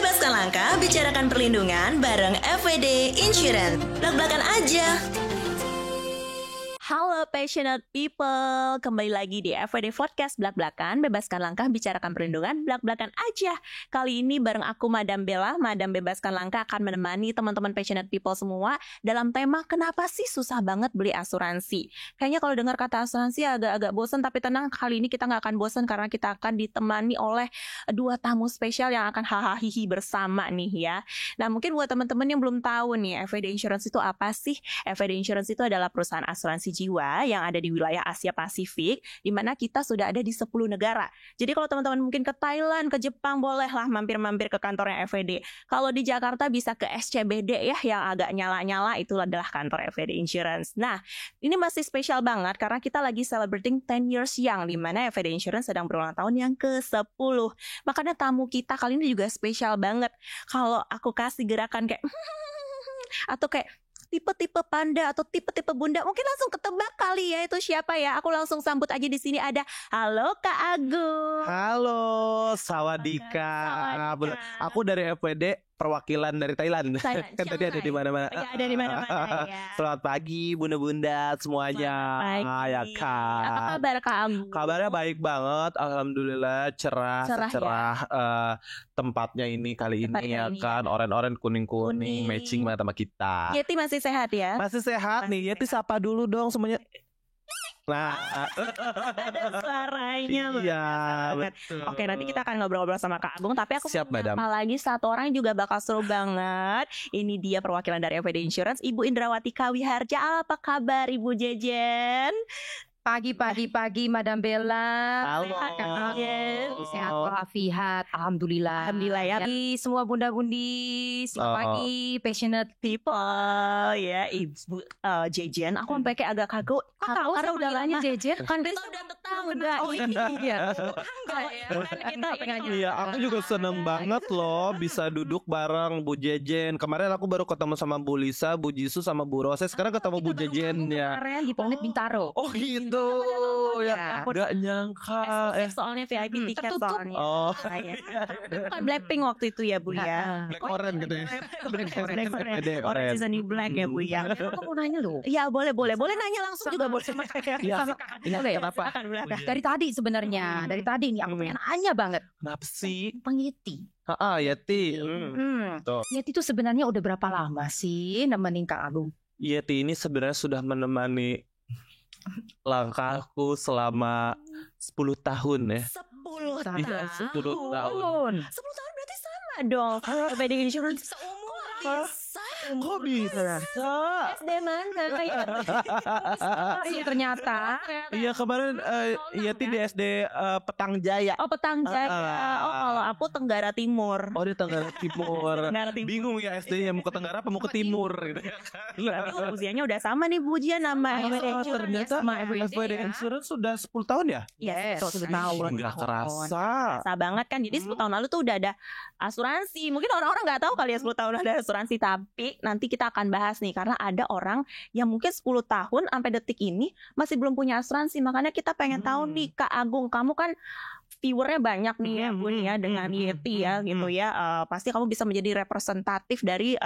Bebaskan langkah, bicarakan perlindungan bareng FWD Insurance. Belak-belakan aja. Halo passionate people, kembali lagi di FWD Podcast Belak-belakan, bebaskan langkah, bicarakan perlindungan, belak-belakan aja. Kali ini bareng aku Madam Bella, Madam Bebaskan Langkah akan menemani teman-teman passionate people semua dalam tema kenapa sih susah banget beli asuransi. Kayaknya kalau dengar kata asuransi agak-agak bosan, tapi tenang, kali ini kita nggak akan bosan karena kita akan ditemani oleh dua tamu spesial yang akan hahaha bersama nih ya. Nah mungkin buat teman-teman yang belum tahu nih, FWD Insurance itu apa sih? FWD Insurance itu adalah perusahaan asuransi jiwa yang ada di wilayah Asia Pasifik, di mana kita sudah ada di 10 negara. Jadi kalau teman-teman mungkin ke Thailand, ke Jepang, bolehlah mampir-mampir ke kantornya FWD. Kalau di Jakarta bisa ke SCBD ya, yang agak nyala-nyala, itu adalah kantor FWD Insurance. Nah, ini masih spesial banget karena kita lagi celebrating 10 years young, di mana FWD Insurance sedang berulang tahun yang ke-10. Makanya tamu kita kali ini juga spesial banget. Kalau aku kasih gerakan kayak atau kayak tipe-tipe panda atau tipe-tipe bunda, mungkin langsung ketebak kali ya itu siapa ya. Aku langsung sambut aja di sini ada halo Kak Agung. Halo, sawadika. Aku dari FWD perwakilan dari Thailand. Kan tadi ada di mana-mana. Ya, ada di mana-mana ya. Selamat pagi bunda-bunda semuanya. Ya Kak. Apa kabar Kak Agung? Kabarnya baik banget, alhamdulillah, cerah ya? Tempatnya ini kali ini ya kan, oren-oren kuning-kuning matching banget sama kita. Yeti masih sehat ya? Masih sehat nih. Yeti sapa dulu dong semuanya. Nah, ada suaranya. Iya, betul. Oke, nanti kita akan ngobrol-ngobrol sama Kak Agung. Tapi aku siap, Madam. Lagi satu orang juga bakal seru banget. Ini dia perwakilan dari FWD Insurance, Ibu Indrawati Kawiharja. Apa kabar Ibu Jejen? Pagi, Madam Bella. Halo. Sehat walafiat, alhamdulillah. Alhamdulillah ya. Jadi semua bunda-bundi, selamat pagi, passionate people ya, Ibu Jejen. Aku sampai kayak agak kagok. Kok tahu karena udah lama Jejen? Kan kita udah tetangga. Oh iya. Iya, aku juga seneng banget loh bisa duduk bareng Bu Jejen. Kemarin aku baru ketemu sama Bu Lisa, Bu Jisu sama Bu Rose. Sekarang ketemu Bu Jejen ya. Kemarin di Planet Bintaro. Oh gitu ya, gak nyangka. Soalnya VIP tiket tertutup. soalnya. Oh, Bukan Blackpink waktu itu ya Bu ya. Black Orange gitu ya. Orange is the new black ya Bu ya. Aku mau nanya loh. Ya boleh nanya langsung juga boleh sama saya. Iya. Boleh ya? Kenapa? Dari tadi sebenarnya, dari tadi nih aku pengen nanya banget. Kenapa sih? Bang Yeti. Yeti. Tuh. Yeti itu sebenarnya udah berapa lama sih nemenin Kak Agung? Yeti ini sebenarnya sudah menemani langkahku selama 10 tahun ya. 10 tahun. Iya, 10 tahun. 10 tahun berarti sama dong. FWD Insurance seumur Kok bisa? SD mana ya? Iya ternyata. Iya kemarin Yeti di SD Petang Jaya. Oh Petang Jaya. Oh kalau aku Tenggara Timur. Oh di Tenggara Timur. Bingung ya SD-nya mau ke Tenggara apa mau ke Timur gitu ya. Usianya udah sama nih Bu Jia nama Ternyata FWD Insurance sudah 10 tahun ya? Yes, 10 tahun. Nggak kerasa. Kerasa banget kan. Jadi 10 tahun lalu tuh udah ada asuransi. Mungkin orang-orang nggak tahu kali ya 10 tahun ada asuransi. Tapi nanti kita akan bahas nih. Karena ada orang yang mungkin 10 tahun sampai detik ini masih belum punya asuransi. Makanya kita pengen tahu nih Kak Agung. Kamu kan viewernya banyak nih ya Bun ya dengan Yeti ya gitu ya. Pasti kamu bisa menjadi representatif dari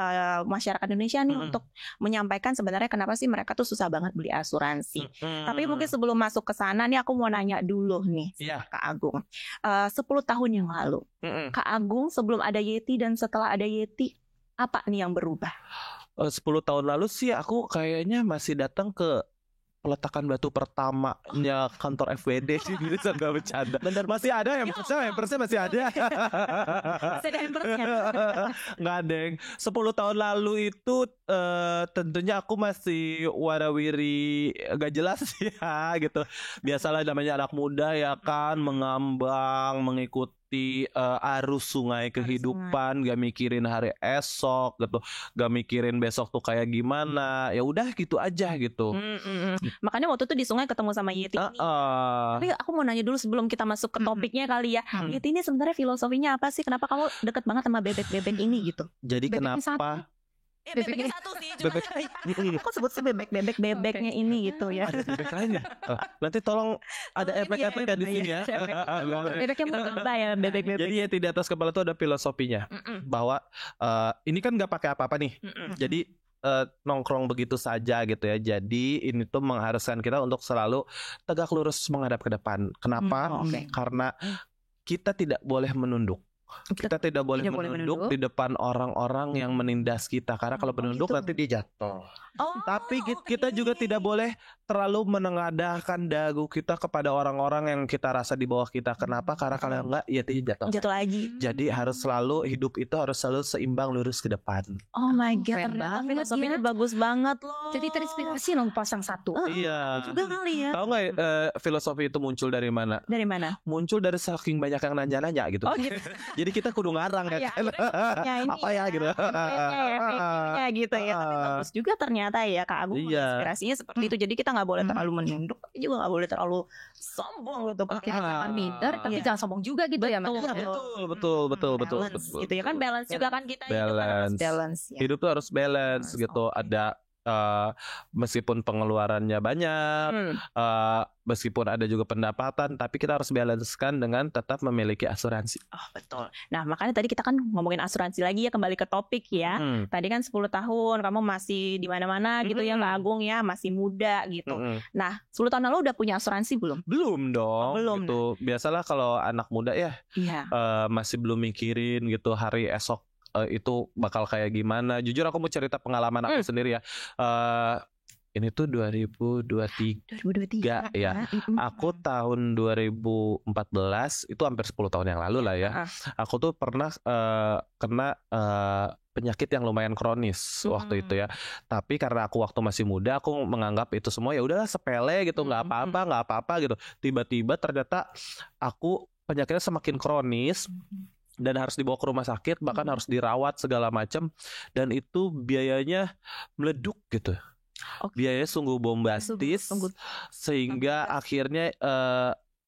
masyarakat Indonesia nih untuk menyampaikan sebenarnya kenapa sih mereka tuh susah banget beli asuransi. Tapi mungkin sebelum masuk ke sana nih aku mau nanya dulu nih Kak Agung. 10 tahun yang lalu Kak Agung sebelum ada Yeti dan setelah ada Yeti apa nih yang berubah? 10 tahun lalu sih aku kayaknya masih datang ke peletakan batu pertamanya kantor FWD sih, bisa nggak bercanda. Bener, masih ada hampersnya masih ada. Masih ada hampersnya. Nggak deng. 10 tahun lalu itu tentunya aku masih warawiri gak jelas ya gitu. Biasalah namanya anak muda ya kan, mengambang, mengikuti arus sungai kehidupan, gak mikirin hari esok gitu, gak mikirin besok tuh kayak gimana, ya udah gitu aja gitu. Makanya waktu itu di sungai ketemu sama Yeti. Tapi aku mau nanya dulu sebelum kita masuk ke topiknya kali ya. Yeti ini sebenarnya filosofinya apa sih? Kenapa kamu deket banget sama bebek-bebek ini gitu? Jadi Bebeknya kenapa Bebeknya satu sih, cuma Bebek. aku sebut sih bebeknya ini gitu ya. Ada bebek lainnya. Nanti tolong ada efek-efek di sini ya. Bebeknya apa ya, bebek-bebek. Jadi ya di atas kepala tuh ada filosofinya bahwa ini kan nggak pakai apa-apa nih. Jadi nongkrong begitu saja gitu ya. Jadi ini tuh mengharuskan kita untuk selalu tegak lurus menghadap ke depan. Kenapa? Karena kita tidak boleh menunduk. Kita tidak boleh menunduk di depan orang-orang yang menindas kita. Karena kalau menunduk nanti dia jatuh. Tapi kita juga tidak boleh terlalu menengadahkan dagu kita kepada orang-orang yang kita rasa di bawah kita. Kenapa? Karena kalau enggak ya dia jatuh lagi. Jadi harus selalu hidup itu harus selalu seimbang lurus ke depan. Oh my god, Keren banget filosofinya ya. bagus banget loh. Jadi terinspirasi loh pasang satu. Iya. Juga kali ya. Tahu nggak filosofi itu muncul dari mana? Dari mana? Muncul dari saking banyak yang nanya-nanya gitu. Oh gitu. Jadi kita kudu ngarang ya. Kan? Ya, ini Apa ya gitu. ya gitu ya. Tapi bagus juga ternyata ya Kak Agung. Iya. Inspirasinya seperti itu. Jadi kita nggak boleh terlalu menunduk, tapi juga nggak boleh terlalu sombong gitu. Kita jangan minder, tapi Iya. jangan sombong juga gitu ya. Betul. Mbak. Betul. Balance gitu ya kan, balance juga kan kita hidup kan harus Balance. balance ya. Hidup tuh harus balance gitu. Ada meskipun pengeluarannya banyak, meskipun ada juga pendapatan, tapi kita harus balancekan dengan tetap memiliki asuransi. Oh betul. Nah makanya tadi kita kan ngomongin asuransi lagi ya, kembali ke topik ya. Tadi kan 10 tahun kamu masih di mana-mana gitu ya Kak Agung ya, masih muda gitu. Nah 10 tahun lalu udah punya asuransi belum? Belum dong. Belum. Gitu. Biasalah kalau anak muda ya Iya. masih belum mikirin gitu hari esok itu bakal kayak gimana. Jujur aku mau cerita pengalaman aku sendiri ya. Ini tuh 2023 ya. Aku tahun 2014 itu hampir 10 tahun yang lalu lah ya. Aku tuh pernah kena penyakit yang lumayan kronis waktu itu ya. Tapi karena aku waktu masih muda, aku menganggap itu semua ya udahlah sepele gitu, nggak apa-apa gitu. Tiba-tiba ternyata aku penyakitnya semakin kronis. Dan harus dibawa ke rumah sakit, bahkan harus dirawat segala macam, dan itu biayanya meleduk gitu. Biayanya sungguh bombastis, sehingga akhirnya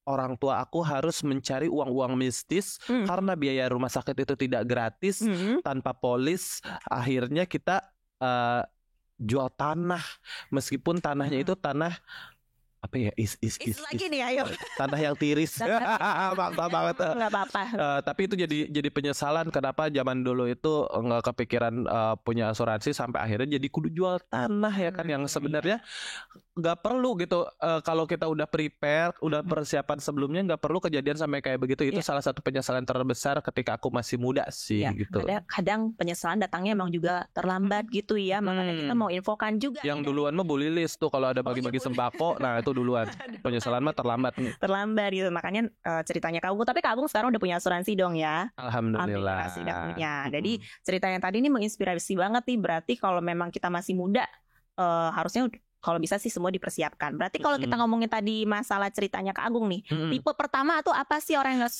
orang tua aku harus mencari uang-uang mistis karena biaya rumah sakit itu tidak gratis, tanpa polis. Akhirnya kita jual tanah, meskipun tanahnya itu tanah apa ya lagi nih ayo. tanah yang tiris. Maksa banget. Nggak apa-apa. Tapi itu jadi penyesalan kenapa zaman dulu itu nggak kepikiran punya asuransi sampai akhirnya jadi kudu jual tanah ya kan, yang sebenarnya nggak perlu gitu. Kalau kita udah prepare, udah persiapan sebelumnya, nggak perlu kejadian sampai kayak begitu. Itu salah satu penyesalan terbesar ketika aku masih muda sih gitu. Kadang penyesalan datangnya emang juga terlambat gitu ya. Makanya kita mau infokan juga. Yang duluan mah Bu Lilis tuh kalau ada bagi-bagi sembako, nah itu duluan. Penyesalan mah terlambat nih. Terlambat gitu. Makanya ceritanya Kak Agung. Tapi Kak Agung sekarang udah punya asuransi dong ya. Alhamdulillah. Sudah punya. Jadi ceritanya tadi ini menginspirasi banget nih. Berarti kalau memang kita masih muda, harusnya kalau bisa sih semua dipersiapkan. Berarti kalau kita ngomongin tadi masalah ceritanya Kak Agung nih, tipe pertama tuh apa sih orang yang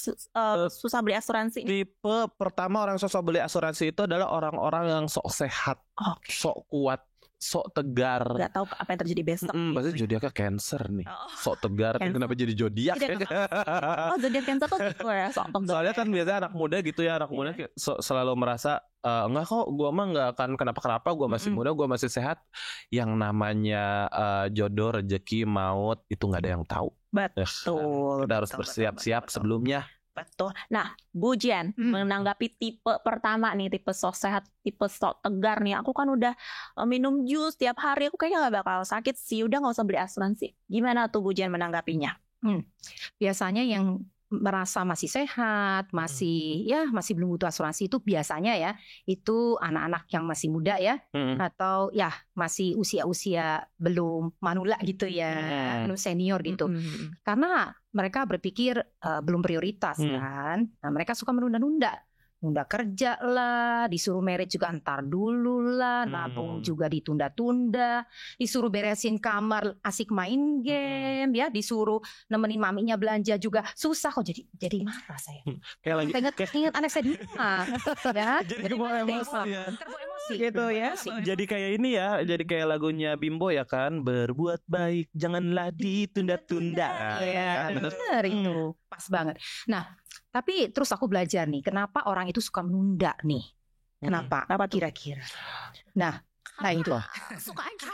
susah beli asuransi? Tipe pertama orang yang susah beli asuransi itu adalah orang-orang yang sok sehat, sok kuat, sok tegar. Gak tahu apa yang terjadi besok. Pasti zodiaknya Cancer nih. Sok tegar. Kenapa jadi zodiak? Zodiak Cancer tuh gitu ya, sok tegar. Soalnya kan biasanya anak muda gitu ya, anak muda selalu merasa enggak kok, gue mah nggak akan kenapa-kenapa, gue masih muda, gue masih sehat. Yang namanya jodoh, rezeki, maut itu nggak ada yang tahu. Betul. Kita harus bersiap-siap sebelumnya. Betul. Nah, Bu Jen, menanggapi tipe pertama nih, tipe sok sehat, tipe sok tegar nih. Aku kan udah minum jus tiap hari, aku kayaknya gak bakal sakit sih. Udah gak usah beli asuransi. Gimana tuh Bu Jen menanggapinya? Biasanya yang merasa masih sehat, masih belum butuh asuransi itu biasanya ya itu anak-anak yang masih muda ya, atau ya masih usia-usia belum manula gitu ya, belum senior gitu. Karena mereka berpikir belum prioritas kan. Nah, mereka suka menunda-nunda. Nunda kerja lah, disuruh married juga ntar dulu lah, nabung juga ditunda-tunda, disuruh beresin kamar asik main game ya, disuruh nemenin maminya belanja juga susah kok, jadi marah saya. Kayak lagi Ingat anak saya di rumah ya. jadi bawa emosi ya. Terbawa emosi Gitu ya. Jadi kayak ini ya, jadi kayak lagunya Bimbo ya kan, berbuat baik janganlah ditunda-tunda. Iya, benar itu. Pas banget. Nah, tapi terus aku belajar nih, kenapa orang itu suka menunda nih. Kenapa? Apa tuh? Kira-kira? Nah itu Suka aja.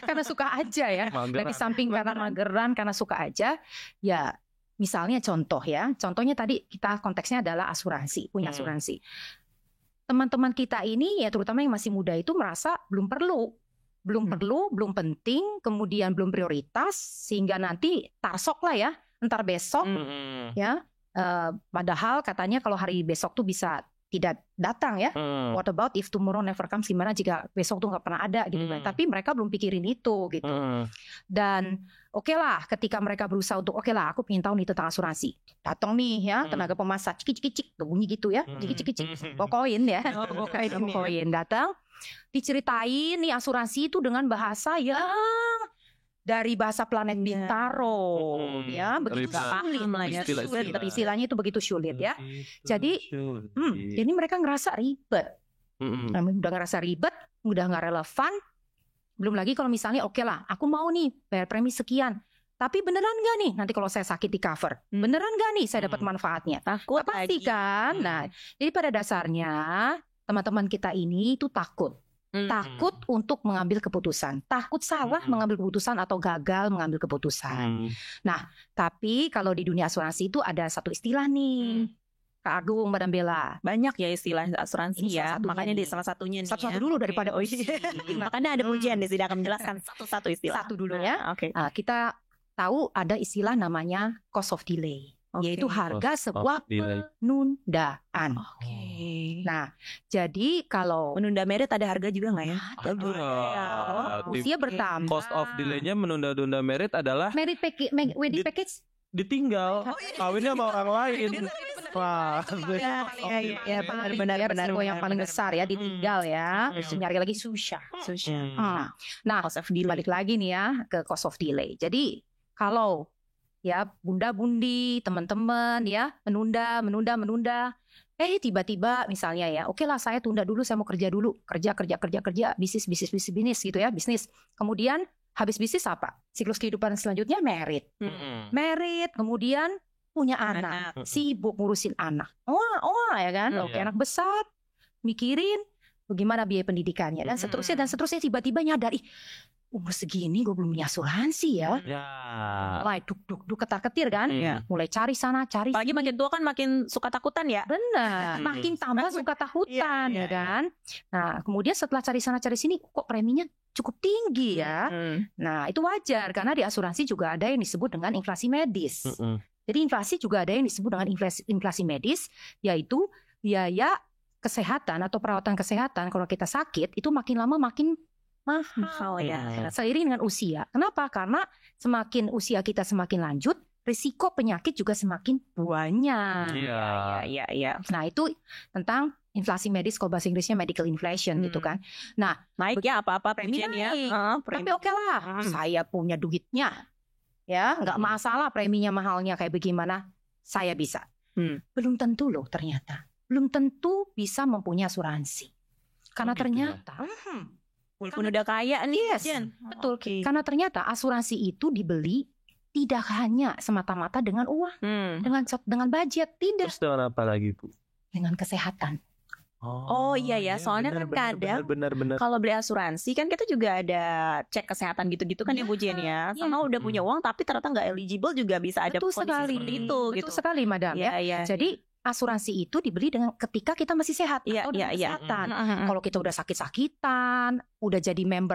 karena suka aja ya. Mageran. Dari samping karena mageran, karena suka aja. Ya, misalnya contohnya tadi kita konteksnya adalah asuransi, punya asuransi. Teman-teman kita ini ya terutama yang masih muda itu merasa belum perlu, belum penting, kemudian belum prioritas, sehingga nanti tarsok lah ya, entar besok ya. Padahal katanya kalau hari besok tuh bisa tidak datang ya. What about if tomorrow never comes? Gimana jika besok tuh nggak pernah ada gitu kan? Tapi mereka belum pikirin itu gitu. Dan oke lah, ketika mereka berusaha untuk oke lah, aku pengen tahu nih tentang asuransi. Datang nih ya, tenaga pemasar, cik bunyi gitu ya, cik, koin ya, koin datang, diceritain nih asuransi itu dengan bahasa yang dari bahasa planet Bintaro ya, begitu sulit lah ya, istilahnya itu begitu sulit ya. Jadi ini mereka ngerasa ribet, udah ngerasa ribet, udah nggak relevan. Belum lagi kalau misalnya oke lah, aku mau nih bayar premi sekian, tapi beneran nggak nih nanti kalau saya sakit di cover, beneran nggak nih saya dapat manfaatnya? Takut Pasti lagi. kan. Nah, jadi pada dasarnya teman-teman kita ini itu takut untuk mengambil keputusan, takut salah mengambil keputusan atau gagal mengambil keputusan. Nah, tapi kalau di dunia asuransi itu ada satu istilah nih, Kak Agung, Madam Bella. Banyak ya istilah asuransi Ini ya, salah satunya makanya nih. di salah satunya nih. Satu-satu ya. dulu daripada Makanya ada pujian di sini akan menjelaskan satu-satu istilah. Satu dulu ya. Oke. Nah, kita tahu ada istilah namanya cost of delay, yaitu harga sebuah penundaan. Oke. Nah, jadi kalau Menunda merit ada harga juga nggak ya? usia bertambah, Cost of delay-nya menunda-nunda merit adalah merit package, wedding package ditinggal, kawinnya sama orang lain. Wah, ya benar resiko yang paling besar ya, ditinggal ya, terus nyari lagi susah. Nah, Cost of delay. balik lagi nih ya ke cost of delay. Jadi kalau ya bunda-bundi teman-teman ya menunda, tiba-tiba misalnya ya, oke lah saya tunda dulu, saya mau kerja dulu, kerja, bisnis gitu ya, bisnis. Kemudian habis bisnis apa? Siklus kehidupan selanjutnya merit, kemudian punya anak, sibuk ngurusin anak, ya kan, oke, anak besar, mikirin bagaimana biaya pendidikannya dan seterusnya, tiba-tiba nyadar, umur segini gue belum punya asuransi ya. Mulai duk ketar-ketir kan, mulai cari sana cari. Apalagi makin tua kan makin suka takutan ya. Benar, makin tambah suka takutan ya kan. Nah, kemudian setelah cari sana cari sini, kok preminya cukup tinggi ya. Nah, itu wajar karena di asuransi juga ada yang disebut dengan inflasi medis. Jadi inflasi juga ada yang disebut dengan inflasi medis, yaitu biaya kesehatan atau perawatan kesehatan kalau kita sakit itu makin lama makin mahal ya. Seiring dengan usia. Kenapa? Karena semakin usia kita semakin lanjut, risiko penyakit juga semakin banyak. Iya. Nah, itu tentang inflasi medis, kalau bahasa Inggrisnya medical inflation gitu kan. Nah, Naik ya apa-apa premi pujiannya. naik. Tapi oke lah, saya punya duitnya. Ya, nggak masalah preminya mahalnya kayak bagaimana, saya bisa. Belum tentu loh ternyata. Belum tentu bisa mempunyai asuransi. Karena ternyata Walaupun udah kaya nih, Yes, Jen. betul. Oke. Karena ternyata asuransi itu dibeli tidak hanya semata-mata dengan uang, dengan budget, tidak, Terus dengan apa lagi, Bu? dengan kesehatan. Oh iya ya, soalnya kan kadang benar. kalau beli asuransi kan kita juga ada cek kesehatan gitu-gitu kan ya Bu Jen ya. Sama udah punya uang tapi ternyata nggak eligible juga bisa ada Betul kondisi sekali. seperti itu Betul gitu. sekali, Madam ya. Iya. Jadi asuransi itu dibeli dengan ketika kita masih sehat Iya, atau dengan iya. kesehatan. Kalau kita udah sakit-sakitan, udah jadi main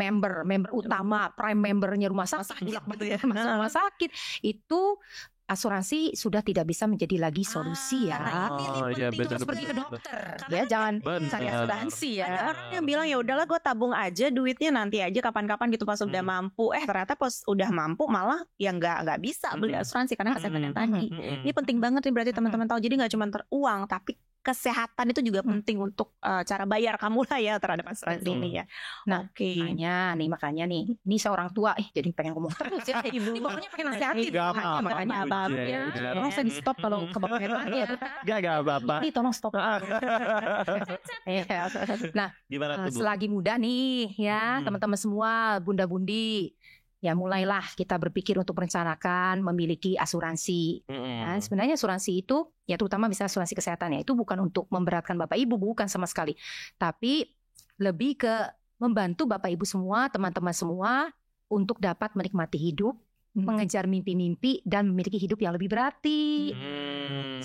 member utama, prime membernya rumah sakit, masuk rumah sakit, itu asuransi sudah tidak bisa menjadi lagi solusi ya. Iya, benar. Terus pergi ke dokter, ya jangan cari asuransi ya. Ada orang yang bilang ya udahlah gue tabung aja duitnya nanti aja kapan-kapan gitu pas udah mampu. Ternyata pas udah mampu malah ya nggak bisa beli asuransi karena kesehatan yang tadi. Ini penting banget nih berarti teman-teman tahu. Jadi nggak cuma uang tapi kesehatan itu juga penting untuk cara bayar kamu lah ya terhadap asuransi ini ya. Nah, Oke. makanya nih, ini seorang tua, jadi pengen ngomong terus ya. Ini pokoknya pengen nasihatin. Gak apa-apa. Makanya tolong saya di stop kalau kebakaran ya. Gak apa-apa. Ini tolong stop. Nah, Gimana tuh, Bu? selagi muda nih ya, teman-teman semua, bunda-bundi, ya mulailah kita berpikir untuk merencanakan memiliki asuransi. Nah, sebenarnya asuransi itu ya terutama misalnya asuransi kesehatan ya itu bukan untuk memberatkan Bapak Ibu, bukan sama sekali. Tapi lebih ke membantu Bapak Ibu semua, teman-teman semua untuk dapat menikmati hidup, mengejar mimpi-mimpi dan memiliki hidup yang lebih berarti.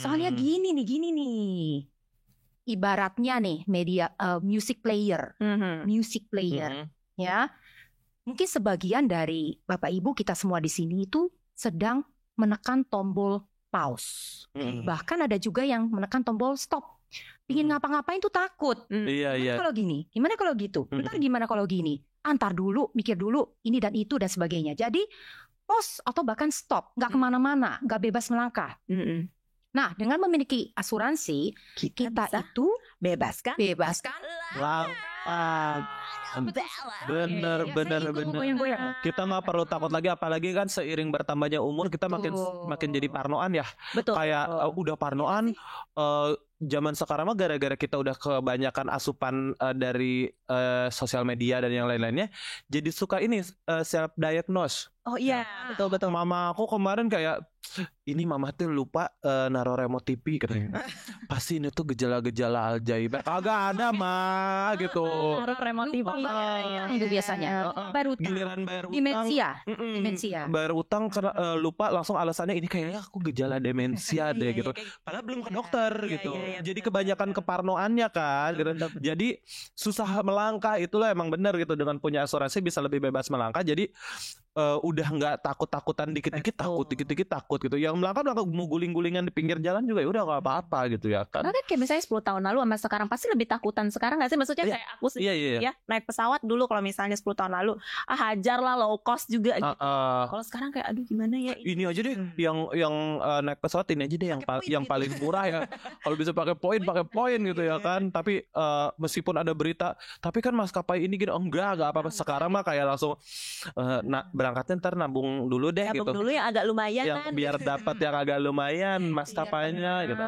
Soalnya gini nih. Ibaratnya nih media music player ya. Mungkin sebagian dari Bapak Ibu kita semua di sini itu sedang menekan tombol pause. Bahkan ada juga yang menekan tombol stop. Pingin ngapa-ngapain tuh takut. Iya. Kalau gini, gimana kalau gitu? Ntar gimana kalau gini? Antar dulu, mikir dulu, ini dan itu dan sebagainya. Jadi pause atau bahkan stop, nggak kemana-mana, nggak bebas melangkah. Nah, dengan memiliki asuransi, kita itu bebaskan Bener. Kita nggak perlu takut lagi, apalagi kan seiring bertambahnya umur kita makin jadi parnoan ya. Betul. Kayak udah parnoan. Zaman sekarang mah gara-gara kita udah kebanyakan asupan dari sosial media dan yang lain-lainnya, jadi suka ini self diagnose. Oh iya, betul. Mama aku kemarin kayak ini mama tuh lupa naruh remote TV katanya. Pasti ini tuh gejala-gejala Alzheimer. Kagak ada mah gitu. Naruh remote TV. Itu biasanya baru Giliran bayar utang. Demensia. Bayar utang karena lupa, langsung alasannya ini kayaknya aku gejala demensia deh gitu. Padahal belum ke dokter gitu. Jadi kebanyakan keparnoannya kan gitu. Jadi susah melangkah, itulah emang benar gitu. Dengan punya asuransi bisa lebih bebas melangkah. Jadi udah nggak takut-takutan dikit-dikit takut gitu. Yang melangkah mau guling-gulingan di pinggir jalan juga ya udah nggak apa-apa gitu ya kan. Karena kayak misalnya 10 tahun lalu sama sekarang pasti lebih takutan sekarang nggak sih? Maksudnya kayak aku sih ya naik pesawat dulu kalau misalnya 10 tahun lalu hajar lah low cost juga gitu. Kalau sekarang kayak aduh gimana ya? Ini aja deh yang naik pesawat ini aja deh yang paling murah ya. Kalau bisa pakai poin gitu ya kan. Tapi meskipun ada berita, tapi kan maskapai ini gitu enggak apa-apa. Sekarang mah kayak langsung berangkatnya ntar nabung dulu deh gitu. Nabung dulu yang agak lumayan yang kan. Biar dapat yang agak lumayan maskapainya gitu.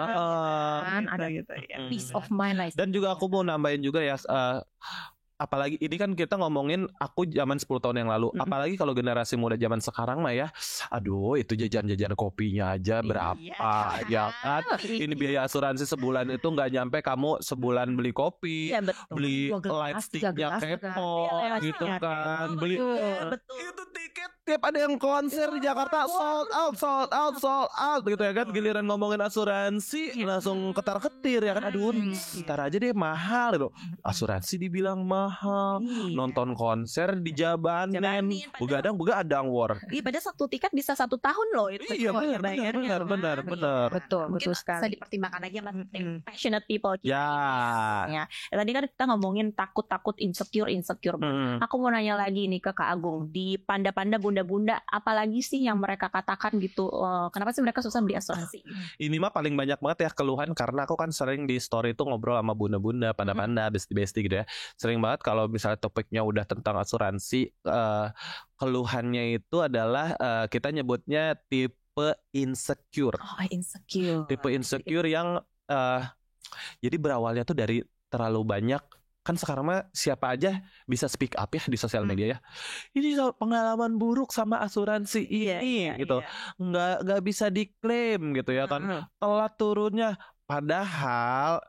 Ada gitu ya. Peace of mind lah. Dan juga aku mau nambahin juga ya, apalagi ini kan kita ngomongin aku zaman 10 tahun yang lalu. Apalagi kalau generasi muda zaman sekarang mah ya, aduh itu jajan-jajan kopinya aja berapa ya kan. Ini biaya asuransi sebulan itu nggak nyampe kamu sebulan beli kopi, beli light sticknya kepo gitu kan, beli itu tiket tiap ada yang konser di Jakarta sold out gitu ya kan. Giliran ngomongin asuransi langsung ketar-ketir ya kan. Aduh ntar aja deh mahal gitu. Asuransi dibilang mahal, nonton konser dijabanin, begadang war. Iya, padahal satu tiket bisa 1 tahun loh itu. Iya benar. Betul Bisa sekali. dipertimbangkan lagi sama passionate people kita. Ya. Tadi kan kita ngomongin takut insecure. Aku mau nanya lagi nih ke Kak Agung, di panda-panda bunda-bunda apalagi sih yang mereka katakan gitu, kenapa sih mereka susah beli asuransi? Ini mah paling banyak banget ya keluhan, karena aku kan sering di story itu ngobrol sama bunda-bunda, panda-panda, besti-besti gitu ya. Sering banget kalau misalnya topiknya udah tentang asuransi, keluhannya itu adalah kita nyebutnya tipe insecure. Insecure. Tipe insecure yang jadi berawalnya tuh dari terlalu banyak. Kan sekarang mah siapa aja bisa speak up ya di sosial media ya. Ini pengalaman buruk sama asuransi ini gitu. Nggak bisa diklaim gitu ya kan. Telat turunnya. Padahal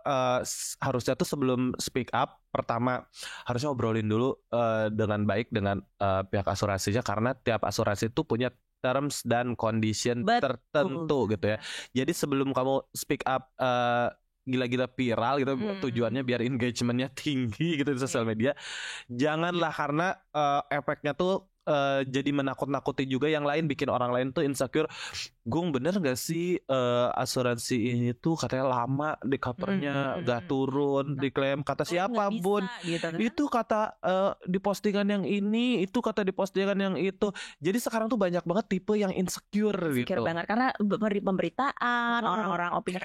harusnya tuh sebelum speak up, pertama harusnya obrolin dulu dengan baik dengan pihak asuransinya, karena tiap asuransi itu punya terms dan condition tertentu gitu ya. Jadi sebelum kamu speak up gila-gila viral gitu, tujuannya biar engagementnya tinggi gitu di sosial media, janganlah, karena efeknya tuh jadi menakut-nakuti juga yang lain, bikin orang lain tuh insecure. Gung, bener gak sih asuransi ini tuh katanya lama di covernya, gak turun, diklaim kata siapa bun gitu, kan? Itu kata di postingan yang ini, itu kata di postingan yang itu. Jadi sekarang tuh banyak banget tipe yang insecure gitu banget, karena pemberitaan orang-orang opini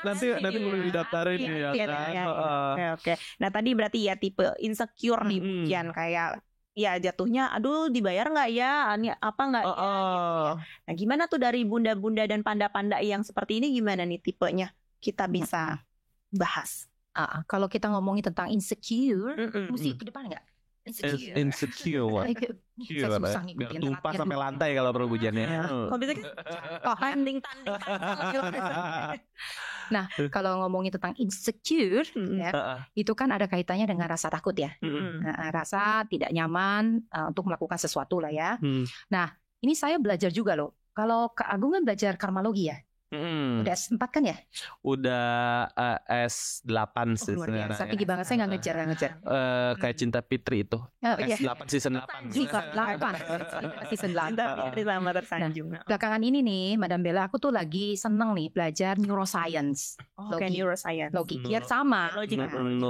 nanti boleh didaftarin ya kan. Oke. Nah tadi berarti ya tipe insecure nih Bukian, kayak ya jatuhnya aduh dibayar nggak ya, apa nggak ya gitu ya. Nah gimana tuh dari bunda-bunda dan panda-panda yang seperti ini, gimana nih tipenya kita bisa bahas? Kalau kita ngomongin tentang insecure, Mm-mm. mesti ke depan nggak? Insecure. Saya susah Biar ngikutin tumpah telatnya. sampai lantai kalau perlu hujannya. Kok bisa kan? Tanding. Nah, kalau ngomongin tentang insecure, ya, itu kan ada kaitannya dengan rasa takut ya. Rasa tidak nyaman untuk melakukan sesuatu lah ya. Nah, ini saya belajar juga loh. Kalau Kak Agung kan belajar karmalogi ya. Udah S4 kan ya? Udah S8 sih Luar sekarang. biasa, tinggi banget. Saya nggak ngejar. Kayak Cinta Fitri itu. Iya. S8 season 8. Season 8. Season 8. Tapi sama tersanjung. Belakangan ini nih, Madam Bella, aku tuh lagi seneng nih belajar neuroscience. Oke, neuroscience. Logi biar sama. Logik.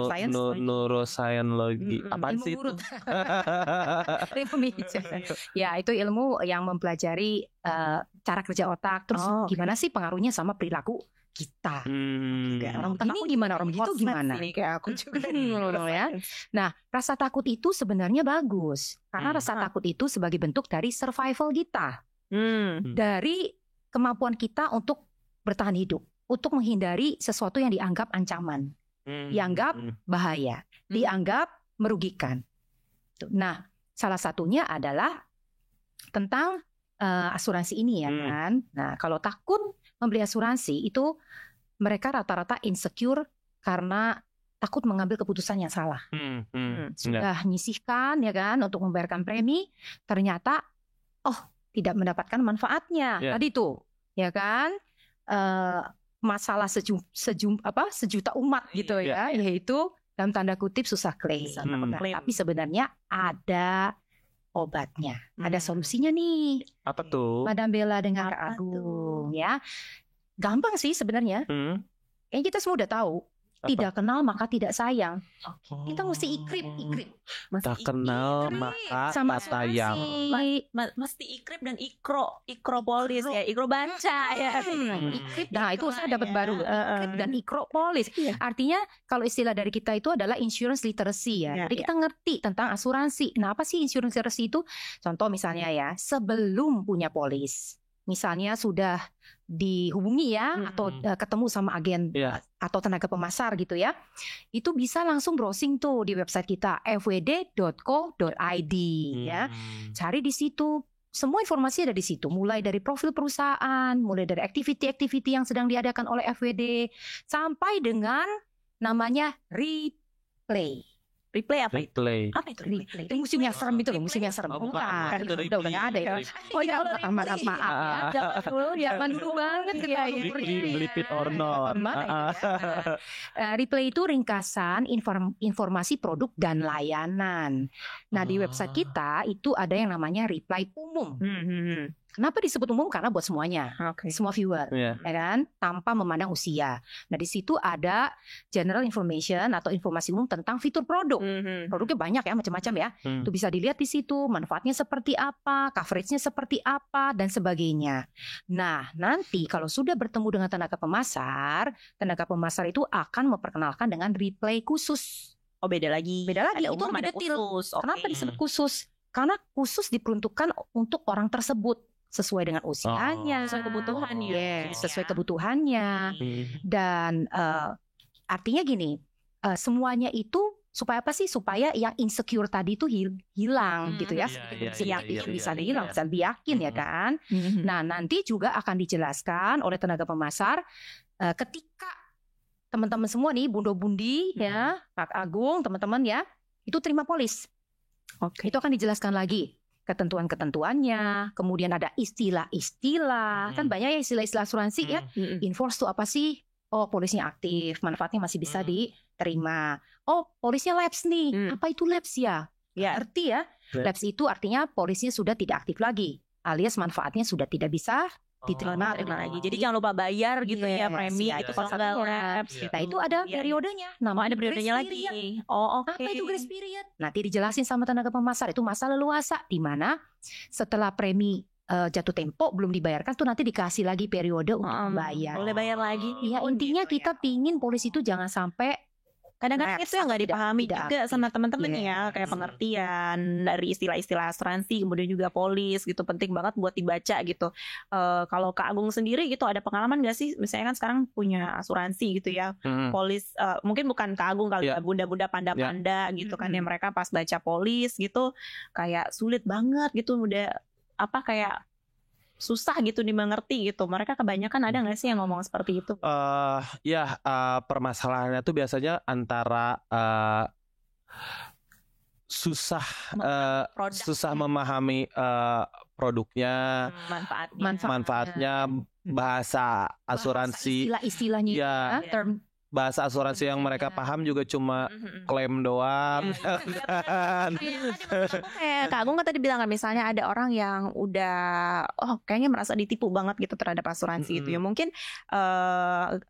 Science, Neuroscience apaan ilmu sih itu? urut. Ya, itu ilmu yang mempelajari cara kerja otak. Terus gimana sih pengaruhnya sama perilaku kita. Kayak orang ini gimana, orang begitu gimana. Ini kayak aku juga. Ya. Nah, rasa takut itu sebenarnya bagus. Karena rasa takut itu sebagai bentuk dari survival kita. Dari kemampuan kita untuk bertahan hidup. Untuk menghindari sesuatu yang dianggap ancaman. Dianggap bahaya. Dianggap merugikan. Nah, salah satunya adalah tentang asuransi ini ya kan. Nah, kalau takut membeli asuransi itu mereka rata-rata insecure karena takut mengambil keputusan yang salah. Sudah nyisihkan ya kan untuk membayarkan premi, ternyata tidak mendapatkan manfaatnya. Tadi tuh ya kan masalah sejuta umat gitu ya, yaitu dalam tanda kutip susah klaim. Tapi sebenarnya ada obatnya, ada solusinya nih. Apa tuh? Madam Bella dengan Kak Agung ya. Gampang sih sebenarnya. Kayaknya kita semua udah tahu. Tidak kenal maka tidak sayang. Kita mesti ikrip. Tak kenal maka Sama tak sayang. Mesti ikrip dan ikropolis ya, ikro baca ya. Ikrip, nah itu saya dapat baru. Ikrip dan ikropolis. Artinya kalau istilah dari kita itu adalah insurance literacy ya. Jadi kita ngerti tentang asuransi. Nah, apa sih insurance literacy itu? Contoh misalnya ya, sebelum punya polis. Misalnya sudah dihubungi ya atau ketemu sama agen atau tenaga pemasar gitu ya, itu bisa langsung browsing tuh di website kita fwd.co.id ya, cari di situ semua informasi ada di situ, mulai dari profil perusahaan, mulai dari activity yang sedang diadakan oleh FWD sampai dengan namanya replay. Replay apa itu? Replay. Apa itu replay? Itu musim yang serem itu loh, musim yang serem. Bukan, udah nggak ada ya. Oh ya, maaf ya. Zaman dulu banget ya. Believe it or not. Replay itu ringkasan informasi produk dan layanan. Nah, di website kita itu ada yang namanya reply umum. Kenapa disebut umum? Karena buat semuanya, semua viewer, ya kan, tanpa memandang usia. Nah, di situ ada general information atau informasi umum tentang fitur produk. Produknya banyak ya, macam-macam ya. Itu bisa dilihat di situ, manfaatnya seperti apa, coveragenya seperti apa, dan sebagainya. Nah, nanti kalau sudah bertemu dengan tenaga pemasar itu akan memperkenalkan dengan replay khusus. Oh, beda lagi. Ada itu umum, lebih ada detail. Kenapa disebut khusus? Karena khusus diperuntukkan untuk orang tersebut. Sesuai dengan usianya, sesuai kebutuhan sesuai kebutuhannya. Dan artinya gini, semuanya itu supaya apa sih? Supaya yang insecure tadi itu hilang gitu ya. Bisa hilang, bisa yakin ya kan. Nah, nanti juga akan dijelaskan oleh tenaga pemasar ketika teman-teman semua nih, bundo-bundi ya, Kak Agung, teman-teman ya, itu terima polis. Itu akan dijelaskan lagi ketentuan-ketentuannya, kemudian ada istilah-istilah, kan banyak ya istilah-istilah asuransi ya. Enforce itu apa sih? Oh, polisnya aktif, manfaatnya masih bisa diterima. Oh, polisnya lapse nih. Apa itu lapse ya? Arti ya, lapse itu artinya polisnya sudah tidak aktif lagi, alias manfaatnya sudah tidak bisa diterima lagi. Jadi jangan lupa bayar gitu ya premi itu kalau nggak lapse. Nah, itu ada periodenya. Ada periodenya lagi. Apa itu grace period? Nanti dijelasin sama tenaga pemasar, itu masa leluasa di mana setelah premi jatuh tempo belum dibayarkan tuh nanti dikasih lagi periode untuk bayar. Boleh bayar lagi. Ya, intinya kita pingin polis itu jangan sampai Kadang-kadang itu yang nggak dipahami tidak juga aktif. sama teman-teman Yes. ya, kayak pengertian dari istilah-istilah asuransi, kemudian juga polis gitu, penting banget buat dibaca gitu. Kalau Kak Agung sendiri gitu ada pengalaman nggak sih? Misalnya kan sekarang punya asuransi gitu ya, polis, mungkin bukan Kak Agung kali Ya. ya, bunda-bunda panda-panda gitu kan ya, mereka pas baca polis gitu kayak sulit banget gitu, udah kayak susah gitu dimengerti gitu. Mereka kebanyakan ada nggak sih yang ngomong seperti itu? Permasalahannya tuh biasanya antara susah Produk. susah memahami produknya, manfaatnya, bahasa asuransi. Istilah-istilahnya Ya, term bahasa asuransi yang mereka paham juga cuma klaim doang. Kayak Kak Agung kan tadi bilang kan, misalnya ada orang yang udah kayaknya merasa ditipu banget gitu terhadap asuransi itu ya, mungkin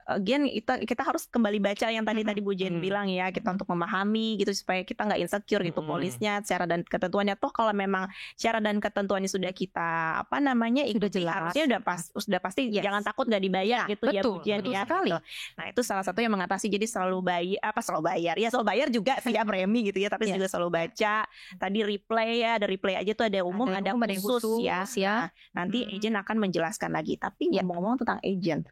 again kita harus kembali baca yang tadi Bu Jen bilang ya, kita untuk memahami gitu supaya kita nggak insecure gitu polisnya, syarat dan ketentuannya. Toh kalau memang syarat dan ketentuannya sudah kita sudah jelas, harusnya udah pasti Yes. jangan takut nggak dibayar gitu ya Bu Jen betul ya. sekali. Gitu. Nah itu salah satu yang mengatasi, jadi selalu bayar juga via premi gitu ya, tapi Yes. juga selalu baca. Tadi replay ya, ada replay aja tuh, ada umum, ada yang khusus ya. ya. Nah, nanti agent akan menjelaskan lagi. Tapi ngomong-ngomong tentang agent,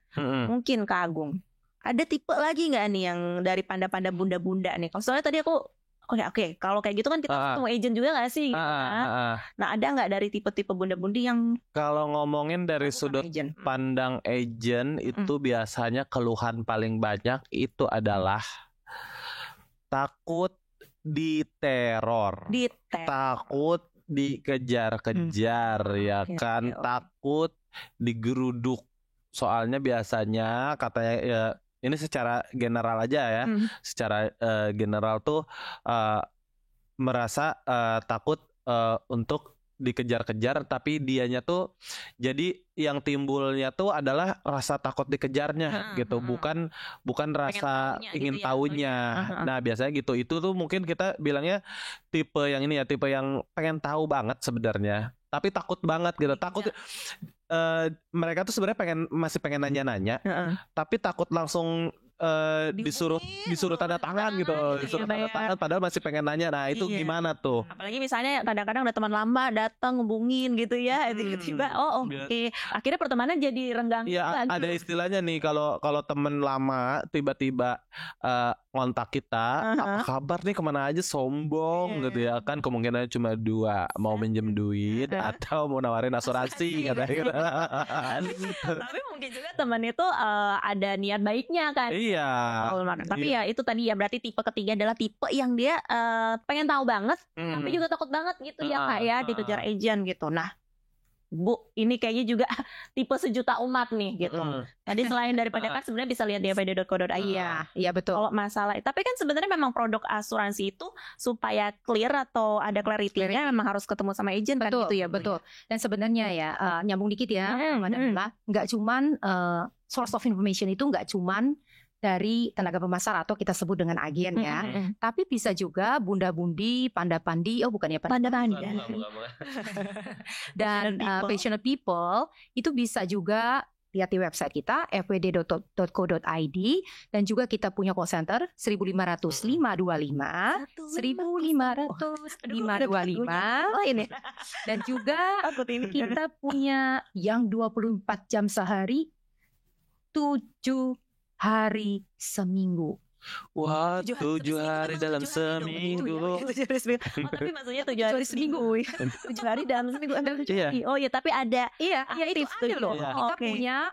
mungkin Kak Agung ada tipe lagi nggak nih yang dari panda-panda bunda-bunda nih? Kalau soalnya tadi aku Oke, kalau kayak gitu kan kita ketemu agent juga nggak sih? Nah, ada nggak dari tipe-tipe bunda-budi yang Kalau ngomongin dari sudut agent? pandang agent itu biasanya keluhan paling banyak itu adalah takut diteror, takut dikejar-kejar, ya kan, takut digeruduk. Soalnya biasanya katanya ya, ini secara general aja ya, secara general tuh merasa takut untuk dikejar-kejar, tapi dianya tuh jadi yang timbulnya tuh adalah rasa takut dikejarnya gitu, bukan rasa ingin tahunya. Nah biasanya gitu, itu tuh mungkin kita bilangnya tipe yang ini ya, tipe yang pengen tahu banget sebenarnya tapi takut banget gitu, takut mereka tuh sebenarnya masih pengen nanya-nanya, tapi takut langsung disuruh tanda tangan gitu, disuruh tanda tangan padahal masih pengen nanya. Nah itu gimana tuh? Apalagi misalnya kadang-kadang ada teman lama datang ngubungin gitu ya, tiba-tiba oke. Akhirnya pertemanan jadi renggang. Iya, ada istilahnya nih, kalau teman lama tiba-tiba ngontak kita, apa kabar nih, kemana aja, sombong gitu ya kan, kemungkinannya cuma dua, mau minjem duit atau mau nawarin asuransi katanya. Tapi mungkin juga teman itu ada niat baiknya kan. Iya. Tapi ya itu tadi ya, berarti tipe ketiga adalah tipe yang dia pengen tahu banget, tapi juga takut banget gitu ya Kak ya, dikejar agent gitu. Nah Bu, ini kayaknya juga tipe sejuta umat nih gitu. Tadi selain daripada kan sebenarnya bisa lihat di fd.co.id ya. Iya betul. Kalau masalah, tapi kan sebenarnya memang produk asuransi itu supaya clear atau ada clarity-nya memang harus ketemu sama agent kan gitu ya. Betul. Dan sebenarnya ya nyambung dikit ya, nggak cuman source of information itu nggak cuman dari tenaga pemasar atau kita sebut dengan agen ya, tapi bisa juga bunda-bundi, panda-pandi, panda-pandi dan passionate people itu bisa juga lihat di website kita fwd.co.id, dan juga kita punya call center 1.500 525 ini, dan juga kita punya yang 24 jam sehari 7 hari seminggu. Wah, 7 hari dalam seminggu. Tapi maksudnya 7 hari seminggu. 7 hari dalam seminggu. Oh ya, tapi ada aktif itu loh. Kita punya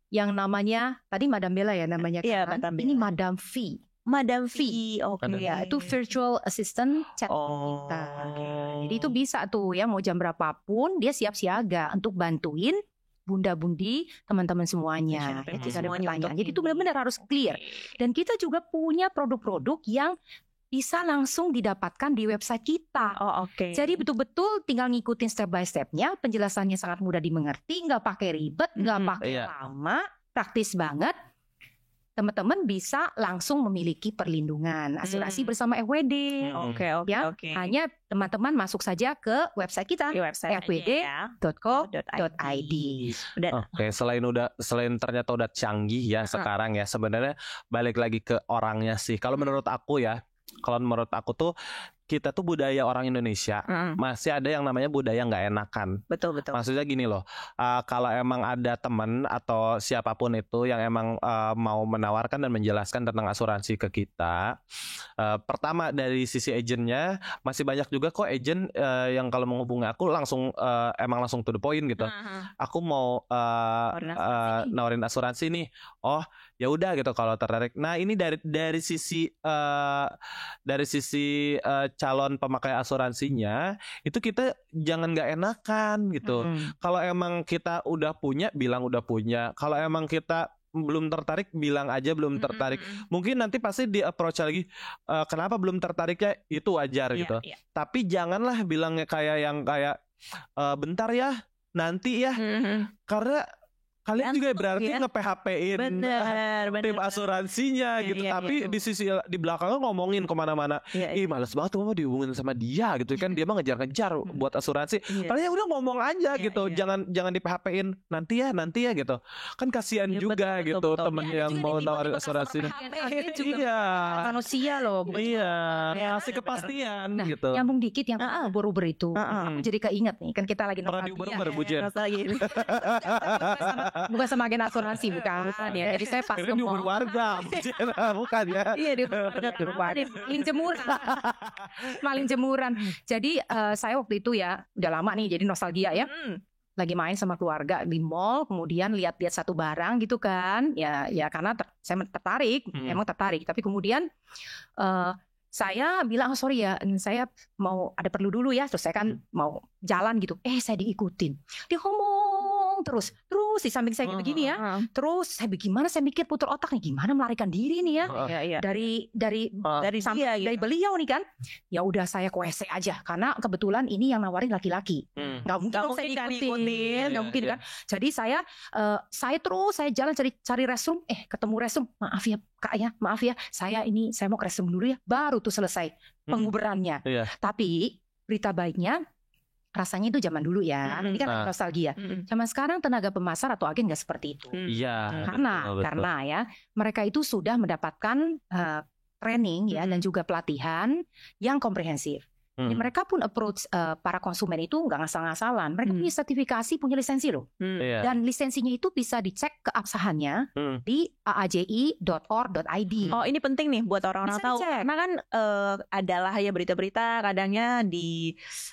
yang namanya tadi Madam Bella ya namanya. Ini Madam V. Madam V. Ya, itu virtual assistant chat kita. Jadi itu bisa tuh ya, mau jam berapapun dia siap siaga untuk bantuin bunda-bundi, teman-teman semuanya. Jadi ada pertanyaan. Jadi itu benar-benar harus clear. Dan kita juga punya produk-produk yang bisa langsung didapatkan di website kita. Jadi betul-betul tinggal ngikutin step by stepnya. Penjelasannya sangat mudah dimengerti, nggak pakai ribet, nggak pakai lama, praktis banget. teman-teman bisa langsung memiliki perlindungan asuransi bersama FWD. Oke. Ya, hanya teman-teman masuk saja ke website kita Di website fwd.co.id. Oke, selain ternyata udah canggih ya sekarang ya, sebenarnya balik lagi ke orangnya sih. Kalau menurut aku tuh kita tuh budaya orang Indonesia masih ada yang namanya budaya nggak enakan. Betul. Maksudnya gini loh, kalau emang ada teman atau siapapun itu yang emang mau menawarkan dan menjelaskan tentang asuransi ke kita, pertama dari sisi agennya masih banyak juga kok agen yang kalau menghubungi aku langsung to the point gitu. Aku mau nawarin asuransi nih. Oh ya udah gitu kalau tertarik. Nah ini dari sisi calon pemakai asuransinya itu kita jangan nggak enakan gitu. Kalau emang kita udah punya, bilang udah punya. Kalau emang kita belum tertarik, bilang aja belum tertarik. Mungkin nanti pasti di approach lagi, kenapa belum tertariknya, itu wajar gitu. Tapi janganlah bilangnya kayak bentar ya, nanti ya, karena kalian juga berarti nge-PHP-in tim asuransinya gitu. Tapi di sisi di belakangnya ngomongin kemana-mana. Ih males banget mau dihubungin sama dia gitu kan. Dia mah ngejar-ngejar buat asuransi. Kalian udah ngomong aja gitu. Jangan di PHP-in nanti ya gitu. Kan kasihan juga gitu temen yang mau nawarin asuransi. Iya. Manusia loh. Iya. Kasih kepastian gitu. Nyambung dikit yang uber-uber itu. Jadi keinget nih kan kita lagi pernah diuber-uber Bu Jen. Bukan sama agen asuransi, bukan ya. Jadi saya pas ke mall warga, bukan ya. Iya, di maling jemuran. Jadi saya waktu itu ya udah lama nih, jadi nostalgia ya. Lagi main sama keluarga di mall, kemudian lihat-lihat satu barang gitu kan. Ya karena saya tertarik, emang tertarik. Tapi kemudian saya bilang sorry ya, saya mau ada perlu dulu ya. Terus saya kan mau jalan gitu. Saya diikutin. Dia ngomong terus di samping saya begini ya. Terus saya gimana, saya mikir putar otak nih, gimana melarikan diri nih ya. Dari beliau nih kan. Ya udah saya ke WC aja karena kebetulan ini yang nawarin laki-laki. Nggak mungkin saya diikutin. Nggak mungkin kan. Jadi saya jalan cari restroom, ketemu restroom. Maaf ya Kak ya, maaf ya. Saya mau ke restroom dulu ya. Baru tuh selesai penguberannya. Tapi berita baiknya, rasanya itu zaman dulu ya. Ini kan nostalgia. Zaman sekarang tenaga pemasar atau agen nggak seperti itu. Iya. Karena ya mereka itu sudah mendapatkan training ya dan juga pelatihan yang komprehensif. Jadi mereka pun approach para konsumen itu nggak ngasal-ngasalan. Mereka punya sertifikasi, punya lisensi loh. Dan lisensinya itu bisa dicek keabsahannya di aaji.or.id. Oh ini penting nih buat orang-orang tahu. Karena kan adalah ya berita-berita kadangnya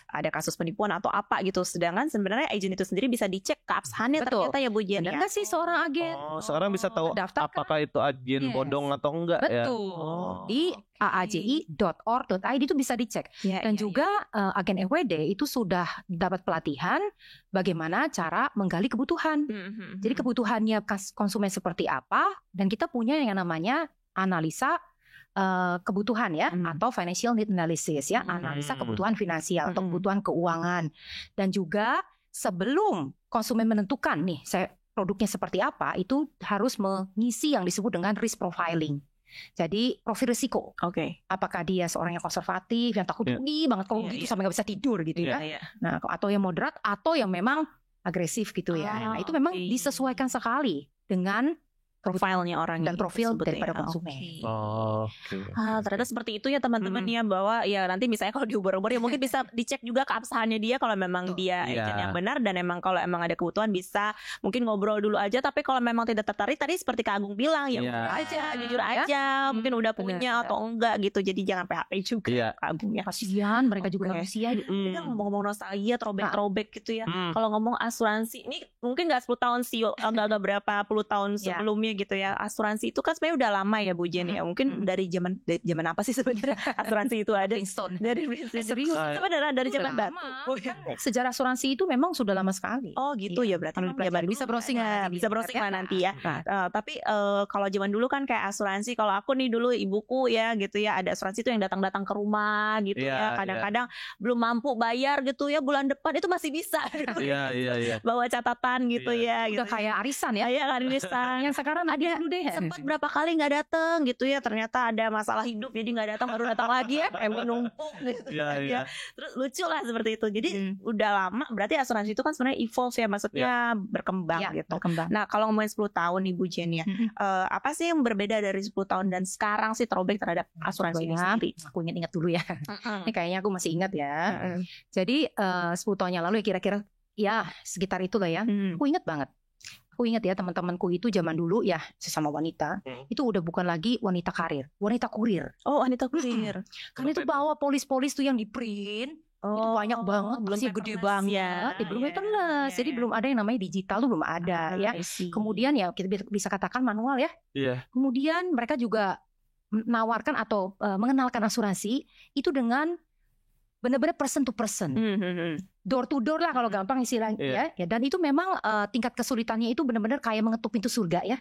ada kasus penipuan atau apa gitu. Sedangkan sebenarnya agen itu sendiri bisa dicek keabsahannya. Betul. Ternyata ya Bu Jen. Benar nggak sih seorang agen? Seorang bisa tahu apakah itu agen bodong atau enggak ya. Betul. Di aaji.or.id itu bisa dicek. Dan juga agen FWD itu sudah dapat pelatihan bagaimana cara menggali kebutuhan. Jadi kebutuhannya konsumen seperti apa, dan kita punya yang namanya analisa kebutuhan ya, atau financial need analysis ya, analisa kebutuhan finansial atau kebutuhan keuangan. Dan juga sebelum konsumen menentukan nih produknya seperti apa, itu harus mengisi yang disebut dengan risk profiling. Jadi profil risiko. Apakah dia seorang yang konservatif, yang takut rugi banget kalau gitu sampai nggak bisa tidur gitu ya. Nah, atau yang moderat, atau yang memang agresif gitu ya. Nah, itu memang disesuaikan sekali dengan profilnya orang dan profil daripada konsumen. Ternyata seperti itu ya teman-teman ya, bahwa ya nanti misalnya kalau diuber-uber ya mungkin bisa dicek juga keabsahannya dia kalau memang dia agent yang benar, dan emang kalau emang ada kebutuhan bisa mungkin ngobrol dulu aja. Tapi kalau memang tidak tertarik, tadi seperti Kak Agung bilang ya jujur aja, mungkin udah punya atau enggak gitu. Jadi jangan PHP juga Kak Agung ya. Kasihan mereka juga manusia. Ngomong-ngomong nostalgia, throwback gitu ya. Kalau ngomong asuransi ini mungkin nggak 10 tahun sih, agak berapa puluh tahun sebelumnya gitu ya. Asuransi itu kan sebenarnya udah lama ya Bu Jen ya. Mungkin dari zaman apa sih sebenarnya asuransi itu ada? Dari serius sebenarnya dari zaman Batu. Sejarah asuransi itu memang sudah lama sekali. Oh gitu ya, berarti bisa browsing lah nanti ya. Tapi kalau zaman dulu kan kayak asuransi, kalau aku nih dulu ibuku ya gitu ya, ada asuransi itu yang datang-datang ke rumah gitu ya. Kadang-kadang belum mampu bayar gitu ya bulan depan, itu masih bisa. Bawa catatan depan gitu ya. Udah gitu. kayak arisan ya. Kayak arisan. Yang sekarang ada dulu deh. Sempat berapa kali nggak datang gitu ya, ternyata ada masalah hidup jadi nggak datang, baru datang lagi ya, kayak numpuk gitu Iya. Terus lucu lah seperti itu. Jadi udah lama, berarti asuransi itu kan sebenarnya evolve ya, maksudnya berkembang Ya, gitu. berkembang. Nah kalau ngomongin 10 tahun nih Bu Jen ya, apa sih yang berbeda dari 10 tahun dan sekarang sih throwback terhadap asuransi ini sendiri? Aku ingat dulu ya. Ini kayaknya aku masih ingat ya. Jadi 10 tahun yang lalu ya kira-kira ya sekitar itulah ya. Aku ingat banget. Aku ingat ya teman-temanku itu zaman dulu ya sesama wanita itu udah bukan lagi wanita karir, wanita kurir. Oh, wanita kurir. Karena itu bawa polis-polis tuh yang di print. Itu banyak banget, masih gede banget. Belum paperless. Jadi belum ada yang namanya digital tuh belum ada ya. Kemudian ya kita bisa katakan manual ya. Kemudian mereka juga menawarkan atau mengenalkan asuransi itu dengan benar-benar person to person, door to door lah kalau gampang istilahnya ya. Dan itu memang tingkat kesulitannya itu benar-benar kayak mengetuk pintu surga ya,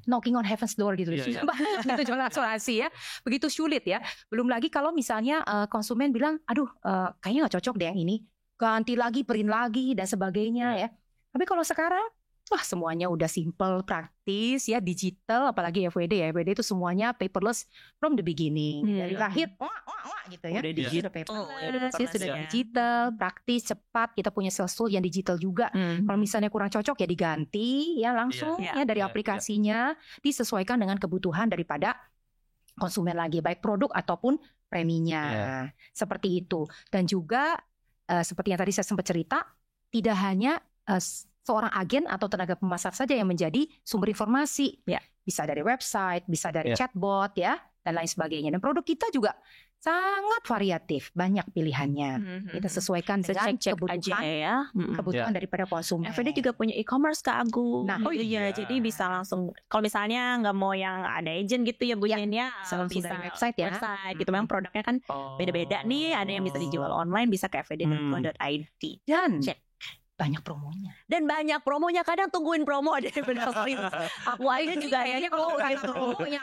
knocking on heaven's door gitu. Itu jualan asuransi ya, begitu sulit ya. Belum lagi kalau misalnya konsumen bilang, aduh kayaknya nggak cocok deh yang ini, ganti lagi, print lagi dan sebagainya ya. Tapi kalau sekarang wah semuanya udah simple, praktis ya, digital, apalagi FWD ya. FWD itu semuanya paperless from the beginning. Dari lahir gitu ya. Udah digital, paperless, ya, sudah digital, praktis, cepat. Kita punya sales tool yang digital juga. Kalau misalnya kurang cocok ya diganti ya langsung ya dari aplikasinya, disesuaikan dengan kebutuhan daripada konsumen lagi, baik produk ataupun preminya. Seperti itu. Dan juga seperti yang tadi saya sempat cerita, tidak hanya seorang agen atau tenaga pemasar saja yang menjadi sumber informasi. Bisa dari website, bisa dari chatbot ya, dan lain sebagainya. Dan produk kita juga sangat variatif, banyak pilihannya. Kita sesuaikan dengan kebutuhan daripada konsumen. FWD juga punya e-commerce Kak Agung. Nah, jadi bisa langsung, kalau misalnya nggak mau yang ada agent gitu ya Bu Jen ya, bisa dari website ya. Website gitu, memang produknya kan beda-beda nih. Ada yang bisa dijual online, bisa ke fwd.co.id. Dan banyak promonya. Dan banyak promonya, kadang tungguin promo deh, benar serius. Aku aja juga kayaknya kalau promonya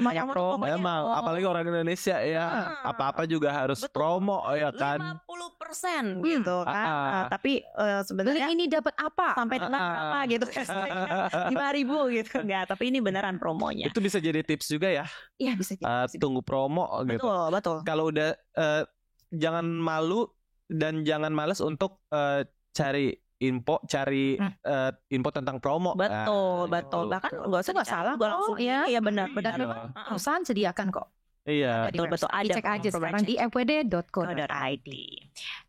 banyak promo. Memang apalagi orang Indonesia ya, apa-apa juga harus promo ya kan. 50% gitu kan. Tapi sebenarnya ini dapat apa? Sampai tengah apa gitu. 5.000 gitu. Enggak, tapi ini beneran promonya. Itu bisa jadi tips juga ya. Iya, bisa jadi. Tunggu promo gitu. Betul. Kalau udah jangan malu dan jangan malas untuk cari info tentang promo. Betul. Bahkan nggak salah. Gue langsung iya benar. Perusahaan sediakan kok. Iya. Betul. Ada cek aja sekarang di fwd.co.id.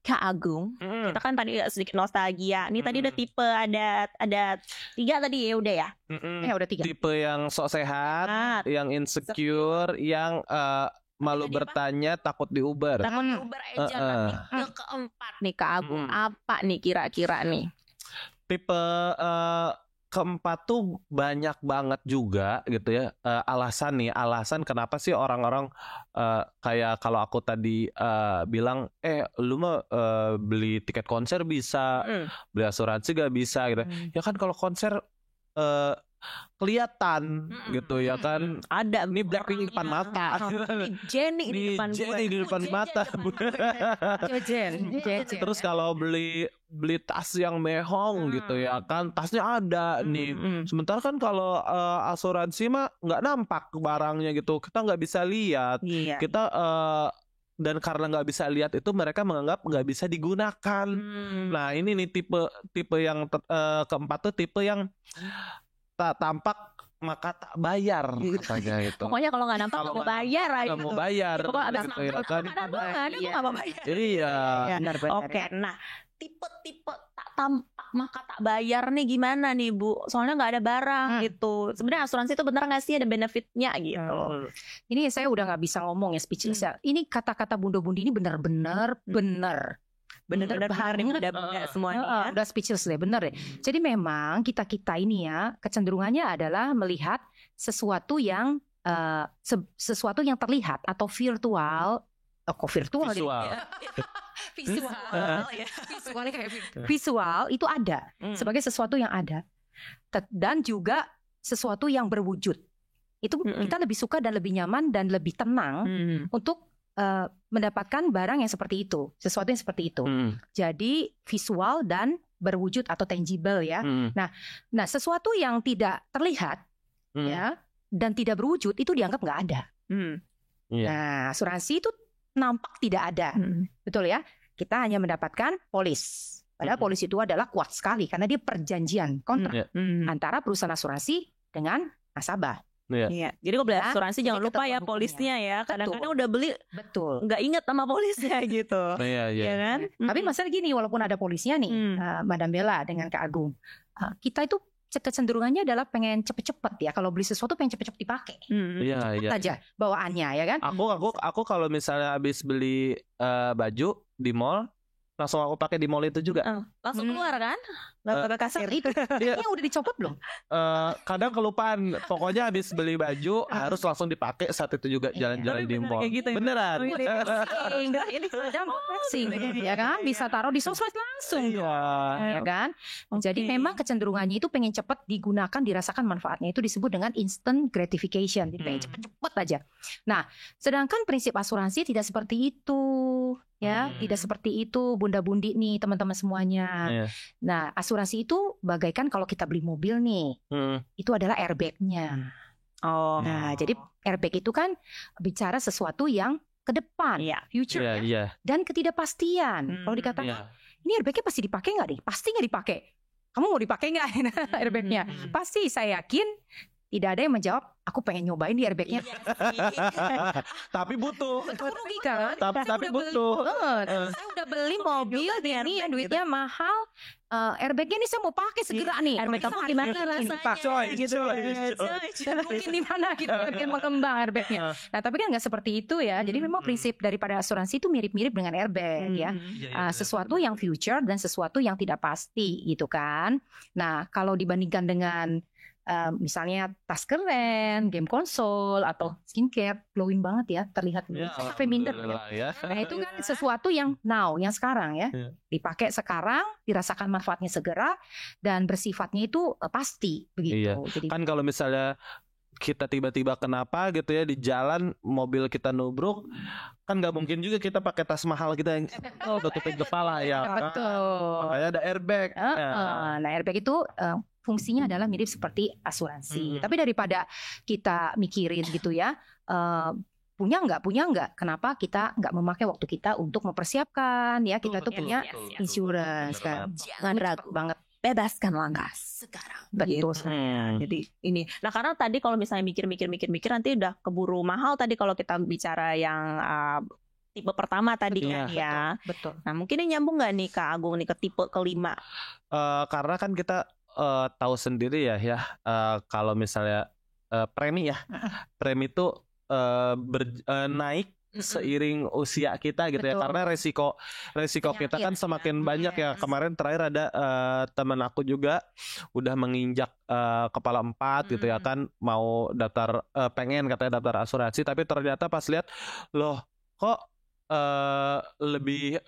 Kak Agung, kita kan tadi sedikit nostalgia. Ini tadi udah tipe ada 3 tadi ya udah ya. Udah 3. Tipe yang sok sehat, yang insecure, yang malu bertanya, takut diuber. Takut diuber aja kan. Yang keempat nih Kak Agung, apa nih kira-kira nih? Tipe keempat tuh banyak banget juga gitu ya. Alasan kenapa sih orang-orang kayak kalau aku tadi bilang lu mah beli tiket konser bisa, beli asuransi gak bisa gitu. Ya kan kalau konser kelihatan gitu ya kan, ada nih Blackpink di depan mata, Jenny di depan mata. Terus kalau beli tas yang mehong gitu ya kan, tasnya ada nih. Sementara kan kalau asuransi mah nggak nampak barangnya gitu, kita nggak bisa lihat. Kita dan karena nggak bisa lihat itu mereka menganggap nggak bisa digunakan. Nah ini nih tipe yang keempat tuh tipe yang tak tampak maka tak bayar katanya gitu. Pokoknya kalau nggak nampak nggak mau bayar aja. Nggak mau bayar. Pokoknya abis gitu ya kan. nggak mau bayar. Iya. Oke, nah tipe tak tampak maka tak bayar nih gimana nih Bu? Soalnya nggak ada barang gitu. Sebenarnya asuransi itu bener nggak sih ada benefitnya gitu? Ini saya udah nggak bisa ngomong ya, speechless ya. Ini kata-kata Bunda-Bundi ini benar-benar benar semuanya udah speechless deh, bener deh. Jadi memang kita ini ya kecenderungannya adalah melihat sesuatu yang terlihat atau virtual. Visual itu ada sebagai sesuatu yang ada, dan juga sesuatu yang berwujud. Itu kita lebih suka dan lebih nyaman dan lebih tenang untuk mendapatkan barang yang seperti itu, sesuatu yang seperti itu. Jadi visual dan berwujud atau tangible ya. Nah, sesuatu yang tidak terlihat ya dan tidak berwujud itu dianggap nggak ada. Iya. Nah, asuransi itu nampak tidak ada, betul ya? Kita hanya mendapatkan polis. Padahal polis itu adalah kuat sekali karena dia perjanjian kontrak antara perusahaan asuransi dengan nasabah. Iya. Jadi kalau beli Ya, asuransi jangan jadi lupa ya ketentuan polisnya ya. Kadang-kadang udah beli Betul. nggak inget sama polisnya gitu. Iya. Ya kan? Tapi masalah gini, walaupun ada polisnya nih, Madam Bella dengan Kak Agung, kita itu kecenderungannya adalah pengen cepet-cepet ya. Kalau beli sesuatu pengen cepet-cepet dipakai. Iya. Aja bawaannya ya kan. Aku kalau misalnya habis beli baju di mall, langsung aku pakai di mall itu juga. Langsung keluar kan? Nggak ke kasir. Itu ini udah dicopot belum? Kadang kelupaan. Pokoknya habis beli baju harus langsung dipakai saat itu juga jalan-jalan di mall. Kayak gitu ya? Beneran. Ini sedang flexing ya kan, bisa taruh di sosmed langsung. Ya kan. Jadi memang kecenderungannya itu pengen cepet digunakan, dirasakan manfaatnya, itu disebut dengan instant gratification. Jadi pengen cepet-cepet aja. Nah, sedangkan prinsip asuransi tidak seperti itu ya, tidak seperti itu Bunda-Bundi nih teman-teman semuanya. Nah, asuransi itu bagaikan kalau kita beli mobil nih, itu adalah airbag-nya. Nah, jadi airbag itu kan bicara sesuatu yang ke depan, future ya, dan ketidakpastian. Kalau dikatakan ini airbagnya pasti dipakai nggak nih? Pasti nggak dipakai. Kamu mau dipakai nggak airbagnya? Pasti, saya yakin tidak ada yang menjawab, aku pengen nyobain di airbagnya. Tapi butuh. Itu rugi kan? Tapi butuh. Saya udah beli mobil ini yang duitnya mahal. Airbagnya ini saya mau pakai segera nih. Airbag kamu gimana rasanya? Coy. Mungkin di mana gitu bikin mengembang airbagnya. Nah, tapi kan nggak seperti itu ya. Jadi memang prinsip daripada asuransi itu mirip-mirip dengan airbag ya. Sesuatu yang future dan sesuatu yang tidak pasti gitu kan. Nah, kalau dibandingkan dengan misalnya tas keren, game konsol atau skincare, glowing banget ya, terlihat sampai minder ya. Nah, itu kan sesuatu yang now, yang sekarang ya, dipakai sekarang, dirasakan manfaatnya segera, dan bersifatnya itu pasti begitu. Jadi, kan kalau misalnya kita tiba-tiba kenapa gitu ya di jalan, mobil kita nubruk, kan nggak mungkin juga kita pakai tas mahal kita yang tutupin kepala ya. Betul. Makanya ada airbag. Nah, airbag itu fungsinya adalah mirip seperti asuransi. Tapi daripada kita mikirin gitu ya, punya nggak, kenapa kita nggak memakai waktu kita untuk mempersiapkan ya, kita tuh punya insurance kan. Jangan ragu banget. Bebaskan langkah sekarang. Betul. Jadi ini. Nah, karena tadi kalau misalnya mikir nanti udah keburu mahal tadi kalau kita bicara yang tipe pertama tadi kan ya. Betul. Nah, mungkin ini nyambung nggak nih Kak Agung nih ke tipe kelima? Karena kan kita tahu sendiri ya kalau misalnya premi itu naik seiring usia kita gitu. Betul. Ya, karena resiko kita kan semakin banyak ya. Kemarin terakhir ada teman aku juga udah menginjak kepala 4 gitu ya kan, mau daftar pengen katanya daftar asuransi, tapi ternyata pas lihat loh kok lebih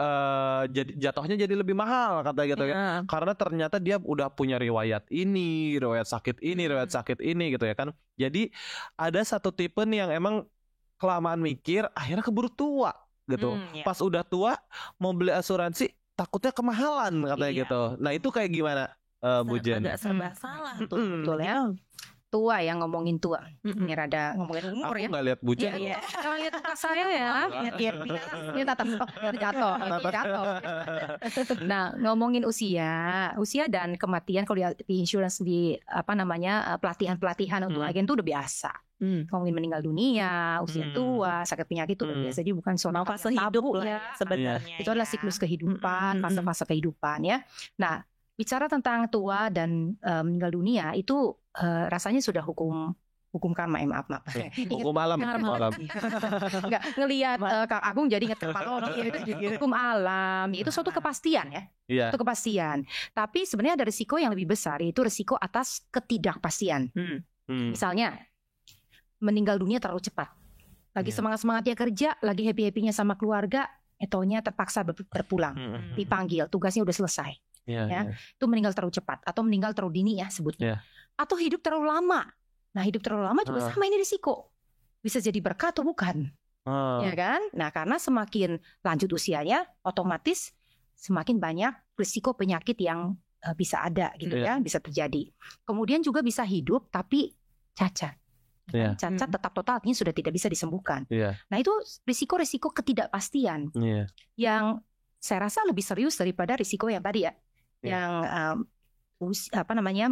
jadi jatuhnya jadi lebih mahal kata gitu ya. Karena ternyata dia udah punya riwayat sakit ini gitu ya kan. Jadi ada satu tipe nih yang emang kelamaan mikir akhirnya keburu tua gitu. Pas udah tua mau beli asuransi takutnya kemahalan katanya gitu. Nah, itu kayak gimana Bu Jen? Agak serba salah tuh. Betul ya. Tua yang ngomongin tua. Ini rada ngomongin umur ya. Aku nggak lihat Bu Jen. Iya. Kalau lihat muka saya ya. Ini tatap jatuh. Nah, ngomongin usia dan kematian kalau di insurance di pelatihan untuk agen itu udah biasa. Ngomongin meninggal dunia, usia tua, sakit penyakit itu udah biasa. Jadi bukan soal fase hidup ya sebenarnya. Itu adalah siklus kehidupan, fase-fase kehidupan ya. Nah, bicara tentang tua dan meninggal dunia itu rasanya sudah hukum karma, maaf. Hukum alam. Enggak ngelihat Kak Agung jadi ingat kepala itu hukum alam, itu suatu kepastian ya. Itu kepastian. Tapi sebenarnya ada risiko yang lebih besar, yaitu risiko atas ketidakpastian. Misalnya meninggal dunia terlalu cepat. Lagi semangat-semangatnya kerja, lagi happy-happynya sama keluarga, taunya terpaksa berpulang, dipanggil, tugasnya udah selesai. Itu meninggal terlalu cepat atau meninggal terlalu dini ya sebutnya. Atau hidup terlalu lama. Nah, hidup terlalu lama juga sama ini risiko. Bisa jadi berkah atau bukan. Ya kan? Nah, karena semakin lanjut usianya, otomatis semakin banyak risiko penyakit yang bisa ada gitu Iya. ya, bisa terjadi. Kemudian juga bisa hidup tapi cacat. Iya. Cacat tetap total artinya sudah tidak bisa disembuhkan. Iya. Nah itu risiko-risiko ketidakpastian Iya. yang saya rasa lebih serius daripada risiko yang tadi ya, Iya. yang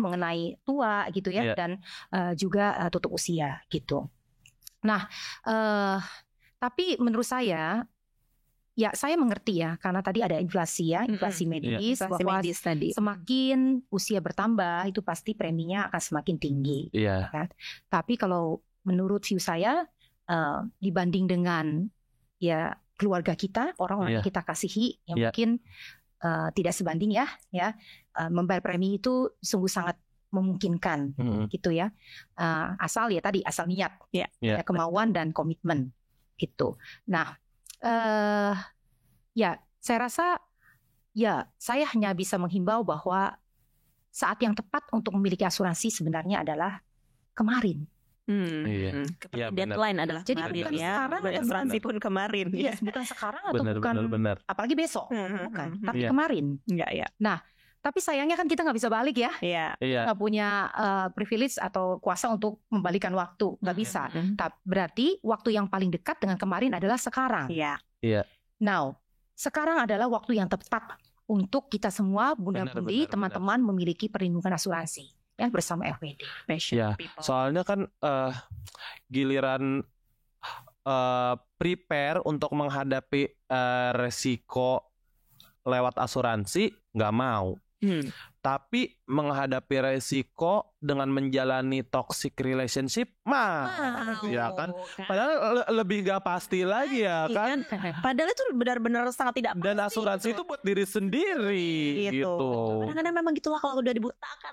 mengenai tua gitu ya, Iya. dan juga tutup usia gitu. Nah, tapi menurut saya, ya saya mengerti ya, karena tadi ada inflasi ya, inflasi medis, Inflasi bahwa medis tadi. semakin usia bertambah itu pasti preminya akan semakin tinggi. Iya. Tapi kalau menurut view saya, dibanding dengan ya keluarga kita, orang-orang yang kita kasihi, yang Iya. mungkin tidak sebanding ya, membayar premi itu sungguh sangat memungkinkan gitu ya, asal niat, Iya. ya, kemauan dan komitmen gitu. Nah, ya saya rasa ya saya hanya bisa menghimbau bahwa saat yang tepat untuk memiliki asuransi sebenarnya adalah kemarin. Iya. Iya, benar. Deadline adalah Jadi kemarin bukan ya. sekarang, Asuransi pun kemarin. Yes, bukan sekarang atau bukan Benar. apalagi besok, bukan, tapi Iya. kemarin. Enggak ya. Tapi sayangnya kan kita nggak bisa balik ya, Iya. Iya. nggak punya privilege atau kuasa untuk membalikan waktu, nggak bisa. Berarti waktu yang paling dekat dengan kemarin adalah sekarang. Iya. Now, sekarang adalah waktu yang tepat untuk kita semua bunda-budi, benar, teman-teman memiliki perlindungan asuransi ya bersama FWD. Passion Ya, people. soalnya kan giliran prepare untuk menghadapi resiko lewat asuransi nggak mau. Tapi menghadapi resiko dengan menjalani toxic relationship ya kan. Padahal lebih nggak pasti lagi ya kan. Padahal itu benar-benar sangat tidak pasti. Dan asuransi itu buat diri sendiri gitu. Kadang-kadang memang gitulah kalau udah dibutakan.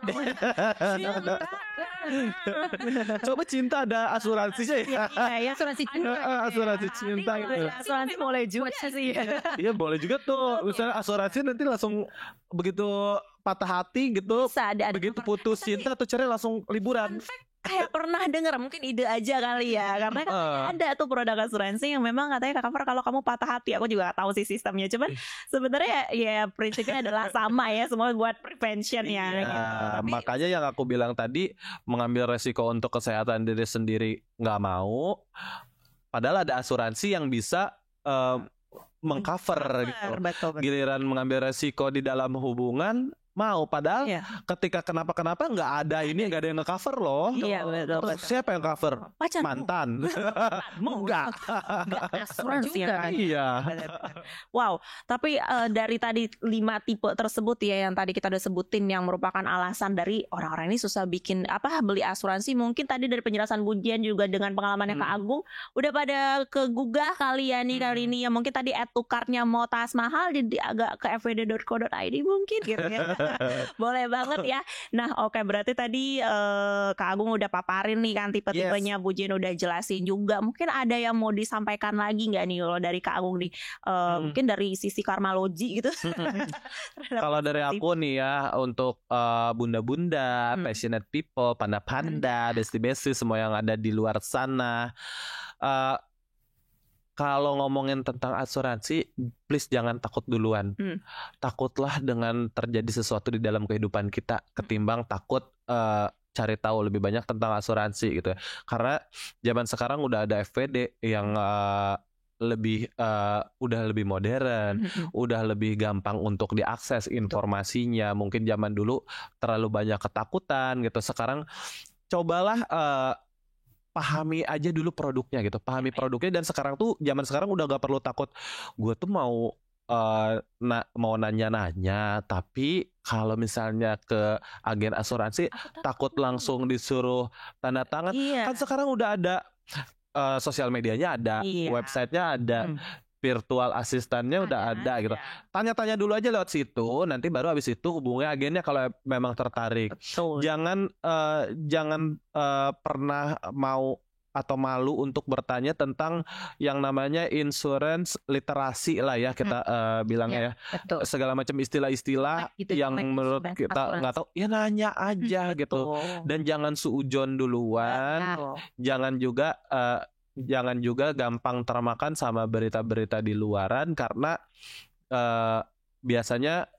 Coba cinta ada asuransinya ya. Iya, Asuransi cinta. Asuransi cinta gitu. Asuransi boleh juga sih. Iya boleh juga tuh. Misalnya asuransi nanti langsung begitu patah hati gitu, Bisa ada begitu putus cinta atau cerai langsung liburan. kayak pernah denger, mungkin ide aja kali ya, karena kan ada tuh produk asuransi yang memang katanya cover kalau kamu patah hati. Aku juga gak tahu sih sistemnya, cuman sebenarnya ya prinsipnya adalah sama ya, semua buat prevention ya. Iya, Tapi makanya yang aku bilang tadi, mengambil resiko untuk kesehatan diri sendiri nggak mau, padahal ada asuransi yang bisa mengcover gitu. betul. Giliran mengambil resiko di dalam hubungan mau, padahal Iya. ketika kenapa-kenapa nggak ada yang nge-cover loh. Iya, betul. Terus siapa yang cover? Pacar Mantan. enggak asuransi juga. kan. Iya. Wow, tapi dari tadi 5 tipe tersebut ya yang tadi kita udah sebutin yang merupakan alasan dari orang-orang ini susah bikin beli asuransi. Mungkin tadi dari penjelasan Bu Dian juga dengan pengalamannya Kak Agung udah pada kegugah kali ya nih kali ini ya. Mungkin tadi add to cart-nya mau tas mahal jadi agak ke fwd.co.id mungkin gitu ya. Boleh banget ya. Nah, oke, berarti tadi Kak Agung udah paparin nih kan tipe-tipenya, Bu Dian udah jelasin juga. Mungkin ada yang mau disampaikan lagi nggak nih kalau dari Kak Agung nih? Mungkin dari sisi karmalogi gitu. Kalau dari aku nih ya, untuk bunda-bunda, passionate people, panda-panda, besti-besti, semua yang ada di luar sana, kalau ngomongin tentang asuransi, please jangan takut duluan. Takutlah dengan terjadi sesuatu di dalam kehidupan kita, ketimbang takut cari tahu lebih banyak tentang asuransi gitu ya. Karena zaman sekarang udah ada FWD yang udah lebih modern, udah lebih gampang untuk diakses informasinya. Mungkin zaman dulu terlalu banyak ketakutan gitu. Sekarang cobalah pahami aja dulu produknya gitu, pahami produknya. Dan sekarang tuh zaman sekarang udah gak perlu takut. Gue tuh mau nanya-nanya, tapi kalau misalnya ke agen asuransi takut langsung disuruh tanda tangan. Kan sekarang udah ada sosial medianya ada, websitenya ada, virtual asistannya udah ada gitu. Tanya-tanya dulu aja lewat situ, nanti baru habis itu hubungi agennya kalau memang tertarik. Betul. Jangan pernah mau atau malu untuk bertanya tentang yang namanya insurance literasi lah ya kita bilangnya ya. Betul. Segala macam istilah-istilah Gitu, yang menurut kita nggak tahu, ya nanya aja gitu. Dan jangan suujon duluan. Jangan juga gampang termakan sama berita-berita di luaran, karena biasanya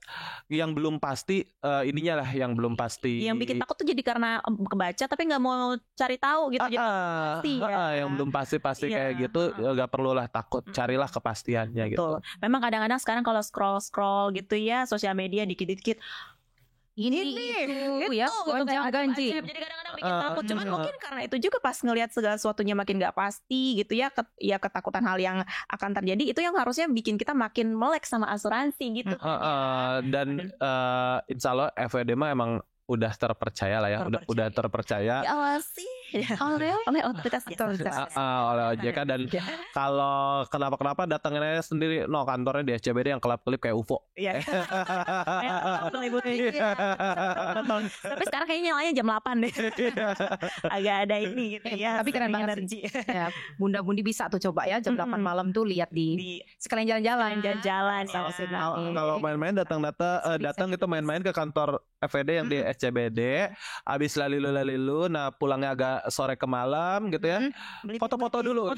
yang belum pasti ininya lah yang belum pasti. Yang bikin takut tuh jadi karena kebaca tapi nggak mau cari tahu gitu. Jadi pasti ya. Yang belum pasti kayak gitu nggak perlulah takut, carilah kepastiannya gitu. Betul. Memang kadang-kadang sekarang kalau scroll gitu ya sosial media dikit-dikit Ini itu ya gonjang-ganjing. Jadi kadang-kadang bikin takut. Cuman mungkin karena itu juga pas ngelihat segala sesuatunya makin nggak pasti gitu ya, ketakutan hal yang akan terjadi itu yang harusnya bikin kita makin melek sama asuransi gitu. Dan insya Allah FWD mah emang udah terpercaya lah ya, udah terpercaya. Diawasi oleh otoritas oleh OJK dan kalau kenapa datangnya sendiri kantornya di SCBD yang kelap-kelip kayak UFO. Iya. Tapi sekarang kayaknya nyalanya jam 8 deh. Agak ada ini gitu ya. Tapi keren banget sih. Ya, Bunda-Bundi bisa tuh coba ya jam 8 malam tuh lihat di sekalian jalan-jalan. Kalau main-main datang gitu main-main ke kantor FWD yang di SCBD, habis lalilu, nah pulangnya agak sore ke malam gitu ya. Foto-foto dulu.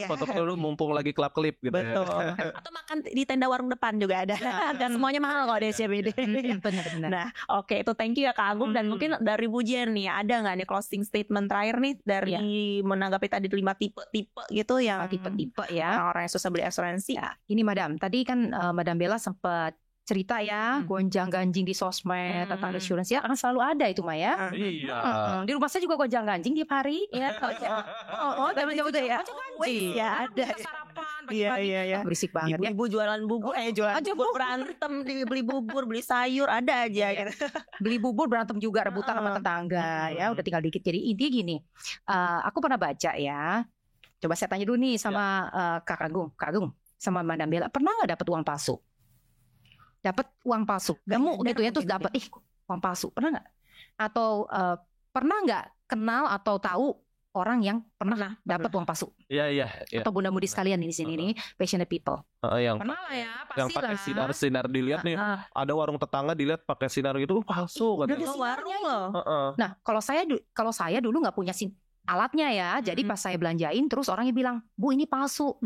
Foto-foto dulu mumpung lagi kelap-kelip gitu. Betul. Ya. Atau makan di tenda warung depan juga ada. Dan semuanya mahal kok di SCBD. Benar-benar. Nah, oke, itu thank you ya Kak Agung. Dan mungkin dari Bu Jen nih, ada nggak nih closing statement terakhir nih dari menanggapi tadi 5 tipe gitu yang tipe-tipe ya orang yang susah beli asuransi. Ya, ini Madam, tadi kan Madam Bella sempat cerita ya gonjang-ganjing di sosmed tentang insurance ya, akan selalu ada itu Maya. Iya. Di rumah saya juga gonjang-ganjing tiap hari ya. Teman-teman juga ya. Iya, ada sarapan pagi-pagi. Iya. Berisik banget ya. Ibu jualan bubur, jualan bubur berantem, beli bubur, beli sayur, ada aja gitu. Beli bubur berantem juga, rebutan sama tetangga ya, udah tinggal dikit. Jadi intinya gini, aku pernah baca ya. Coba saya tanya dulu nih sama Kak Agung sama Madam Bella, pernah nggak dapat uang palsu? Dapat uang palsu, kamu gitu ya, terus dapat uang palsu, pernah nggak? Atau pernah nggak kenal atau tahu orang yang pernah dapat uang palsu? Iya. Atau bunda-budi sekalian di sini nih, passionate people. Yang pernah lah ya, yang pakai sinar dilihat nih, ada warung tetangga dilihat pakai sinar gitu palsu kan? Warung loh. Nah, kalau saya dulu nggak punya alatnya ya, jadi pas saya belanjain terus orangnya bilang, Bu ini palsu.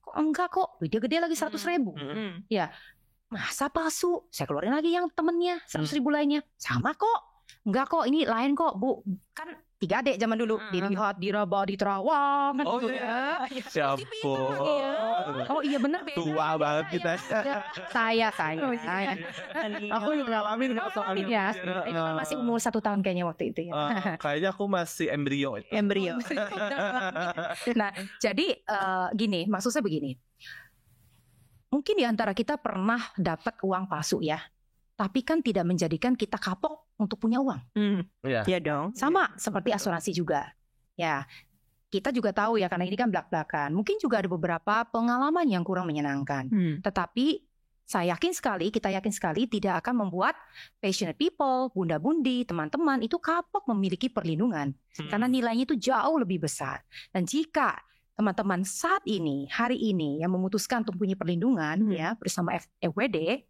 Kok enggak kok, dia gede lagi 100.000. Ya. Masa palsu? Saya keluarin lagi yang temennya 100.000 lainnya. Sama kok. Enggak kok, ini lain kok Bu. Kan 3D zaman dulu. Dilihat, diraba, diterawang. Oh iya. Siapa? Oh iya benar. Tua banget kita. Saya. Aku ngalamin ya. Masih umur 1 tahun kayaknya waktu itu ya. Kayaknya aku masih embrio. Nah, jadi gini, maksud saya begini. Mungkin di antara kita pernah dapat uang palsu ya, tapi kan tidak menjadikan kita kapok untuk punya uang. Iya dong. Sama seperti asuransi juga. Ya, kita juga tahu ya karena ini kan belak-belakan. Mungkin juga ada beberapa pengalaman yang kurang menyenangkan. Tetapi kita yakin sekali tidak akan membuat passionate people, bunda-bundi, teman-teman itu kapok memiliki perlindungan. Karena nilainya itu jauh lebih besar. Dan jika teman-teman saat ini, hari ini yang memutuskan untuk punya perlindungan ya bersama FWD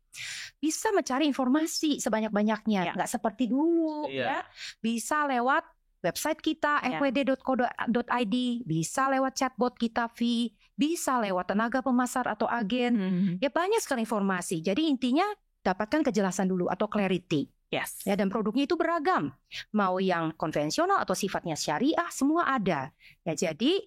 bisa mencari informasi sebanyak-banyaknya, nggak seperti dulu ya. Bisa lewat website kita fwd.co.id, bisa lewat chatbot kita bisa lewat tenaga pemasar atau agen. Ya banyak sekali informasi. Jadi intinya dapatkan kejelasan dulu atau clarity. Yes. Ya, dan produknya itu beragam. Mau yang konvensional atau sifatnya syariah, semua ada. Ya, jadi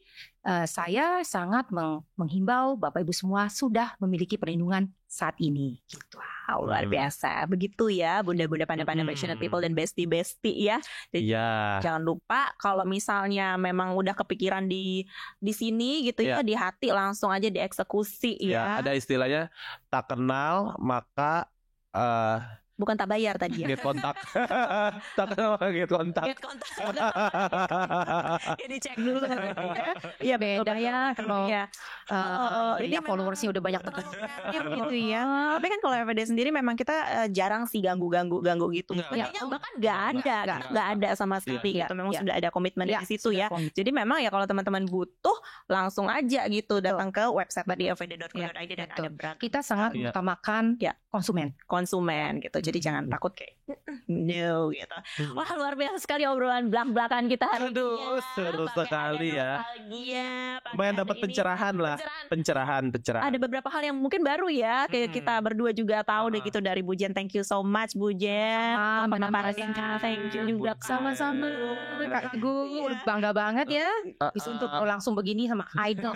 saya sangat menghimbau Bapak Ibu semua sudah memiliki perlindungan saat ini. Gitu. Wow, luar biasa. Begitu ya, bunda-bunda pandai-pandai passionate people dan bestie-bestie ya. Jadi jangan lupa kalau misalnya memang udah kepikiran di sini gitu ya, di hati langsung aja dieksekusi ya. Ada istilahnya tak kenal maka bukan tak bayar tadi ya. Get kontak. Tak kenal get kontak. Get kontak. Ya dicek dulu. Iya beda ya kalau ini followersnya udah banyak gitu ya. Tapi kan kalau FWD sendiri memang kita jarang sih ganggu gitu. Bahkan nggak ada sama sekali gitu. Memang sudah ada komitmen di situ ya. Jadi memang ya kalau teman-teman butuh langsung aja gitu datang ke website di fwd.co.id dan ada beragam. Kita sangat utamakan konsumen gitu. Jadi jangan takut kayak no gitu. Wah, luar biasa sekali obrolan belak-belakan kita hari ini. Aduh, seru sekali ya. Lumayan dapat pencerahan lah. Pencerahan. Ada beberapa hal yang mungkin baru ya, kayak kita berdua juga tahu deh gitu dari Bu Jen. Thank you so much Bu Jen. Thank you juga. Sama-sama Kak Gu, bangga banget ya bisa untuk langsung begini sama idol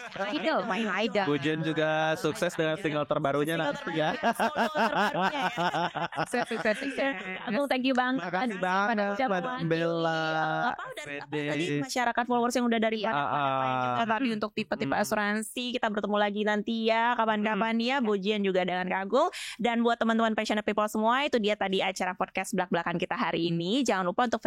main idol. Bu Jen juga sukses dengan single terbarunya nanti ya. Agung, thank you banget. Makasih banget Madam Bella. Tadi masyarakat followers yang udah dari kita tadi untuk tipe-tipe asuransi, kita bertemu lagi nanti ya kapan-kapan ya Bu Jen juga dengan Kak Agung. Dan buat teman-teman passionate people semua, itu dia tadi acara podcast belak-belakan kita hari ini. Jangan lupa untuk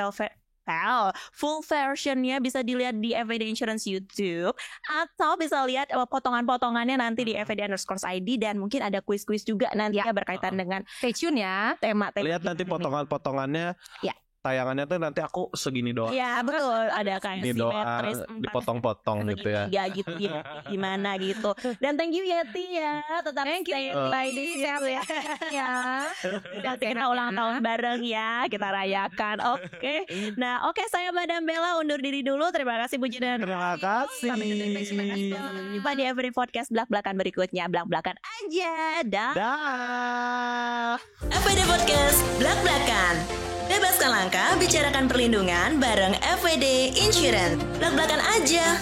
full versionnya bisa dilihat di FWD Insurance YouTube, atau bisa lihat potongan-potongannya nanti di FWD_ID, dan mungkin ada kuis-kuis juga nanti ya berkaitan dengan Stay tune ya. tema. Lihat nanti potongan-potongannya. Ya. Tayangannya tuh nanti aku segini doang. Ya betul, ada kayak Ini doa simetris dipotong-potong gitu ya. Ya gitu ya, gimana gitu. Dan thank you Yeti ya, tetap stay by this ya. Udah kita ulang tahun bareng ya, kita rayakan. Oke. Nah, saya Madam Bella undur diri dulu. Terima kasih Bu Jen. Terima kasih. Jumpa di Every Podcast belak-belakan berikutnya. Belak-belakan aja. Dah. FWD Podcast Blak-Blakan. Bebaskan langkah, bicarakan perlindungan bareng FWD Insurance. Blak-blakan aja.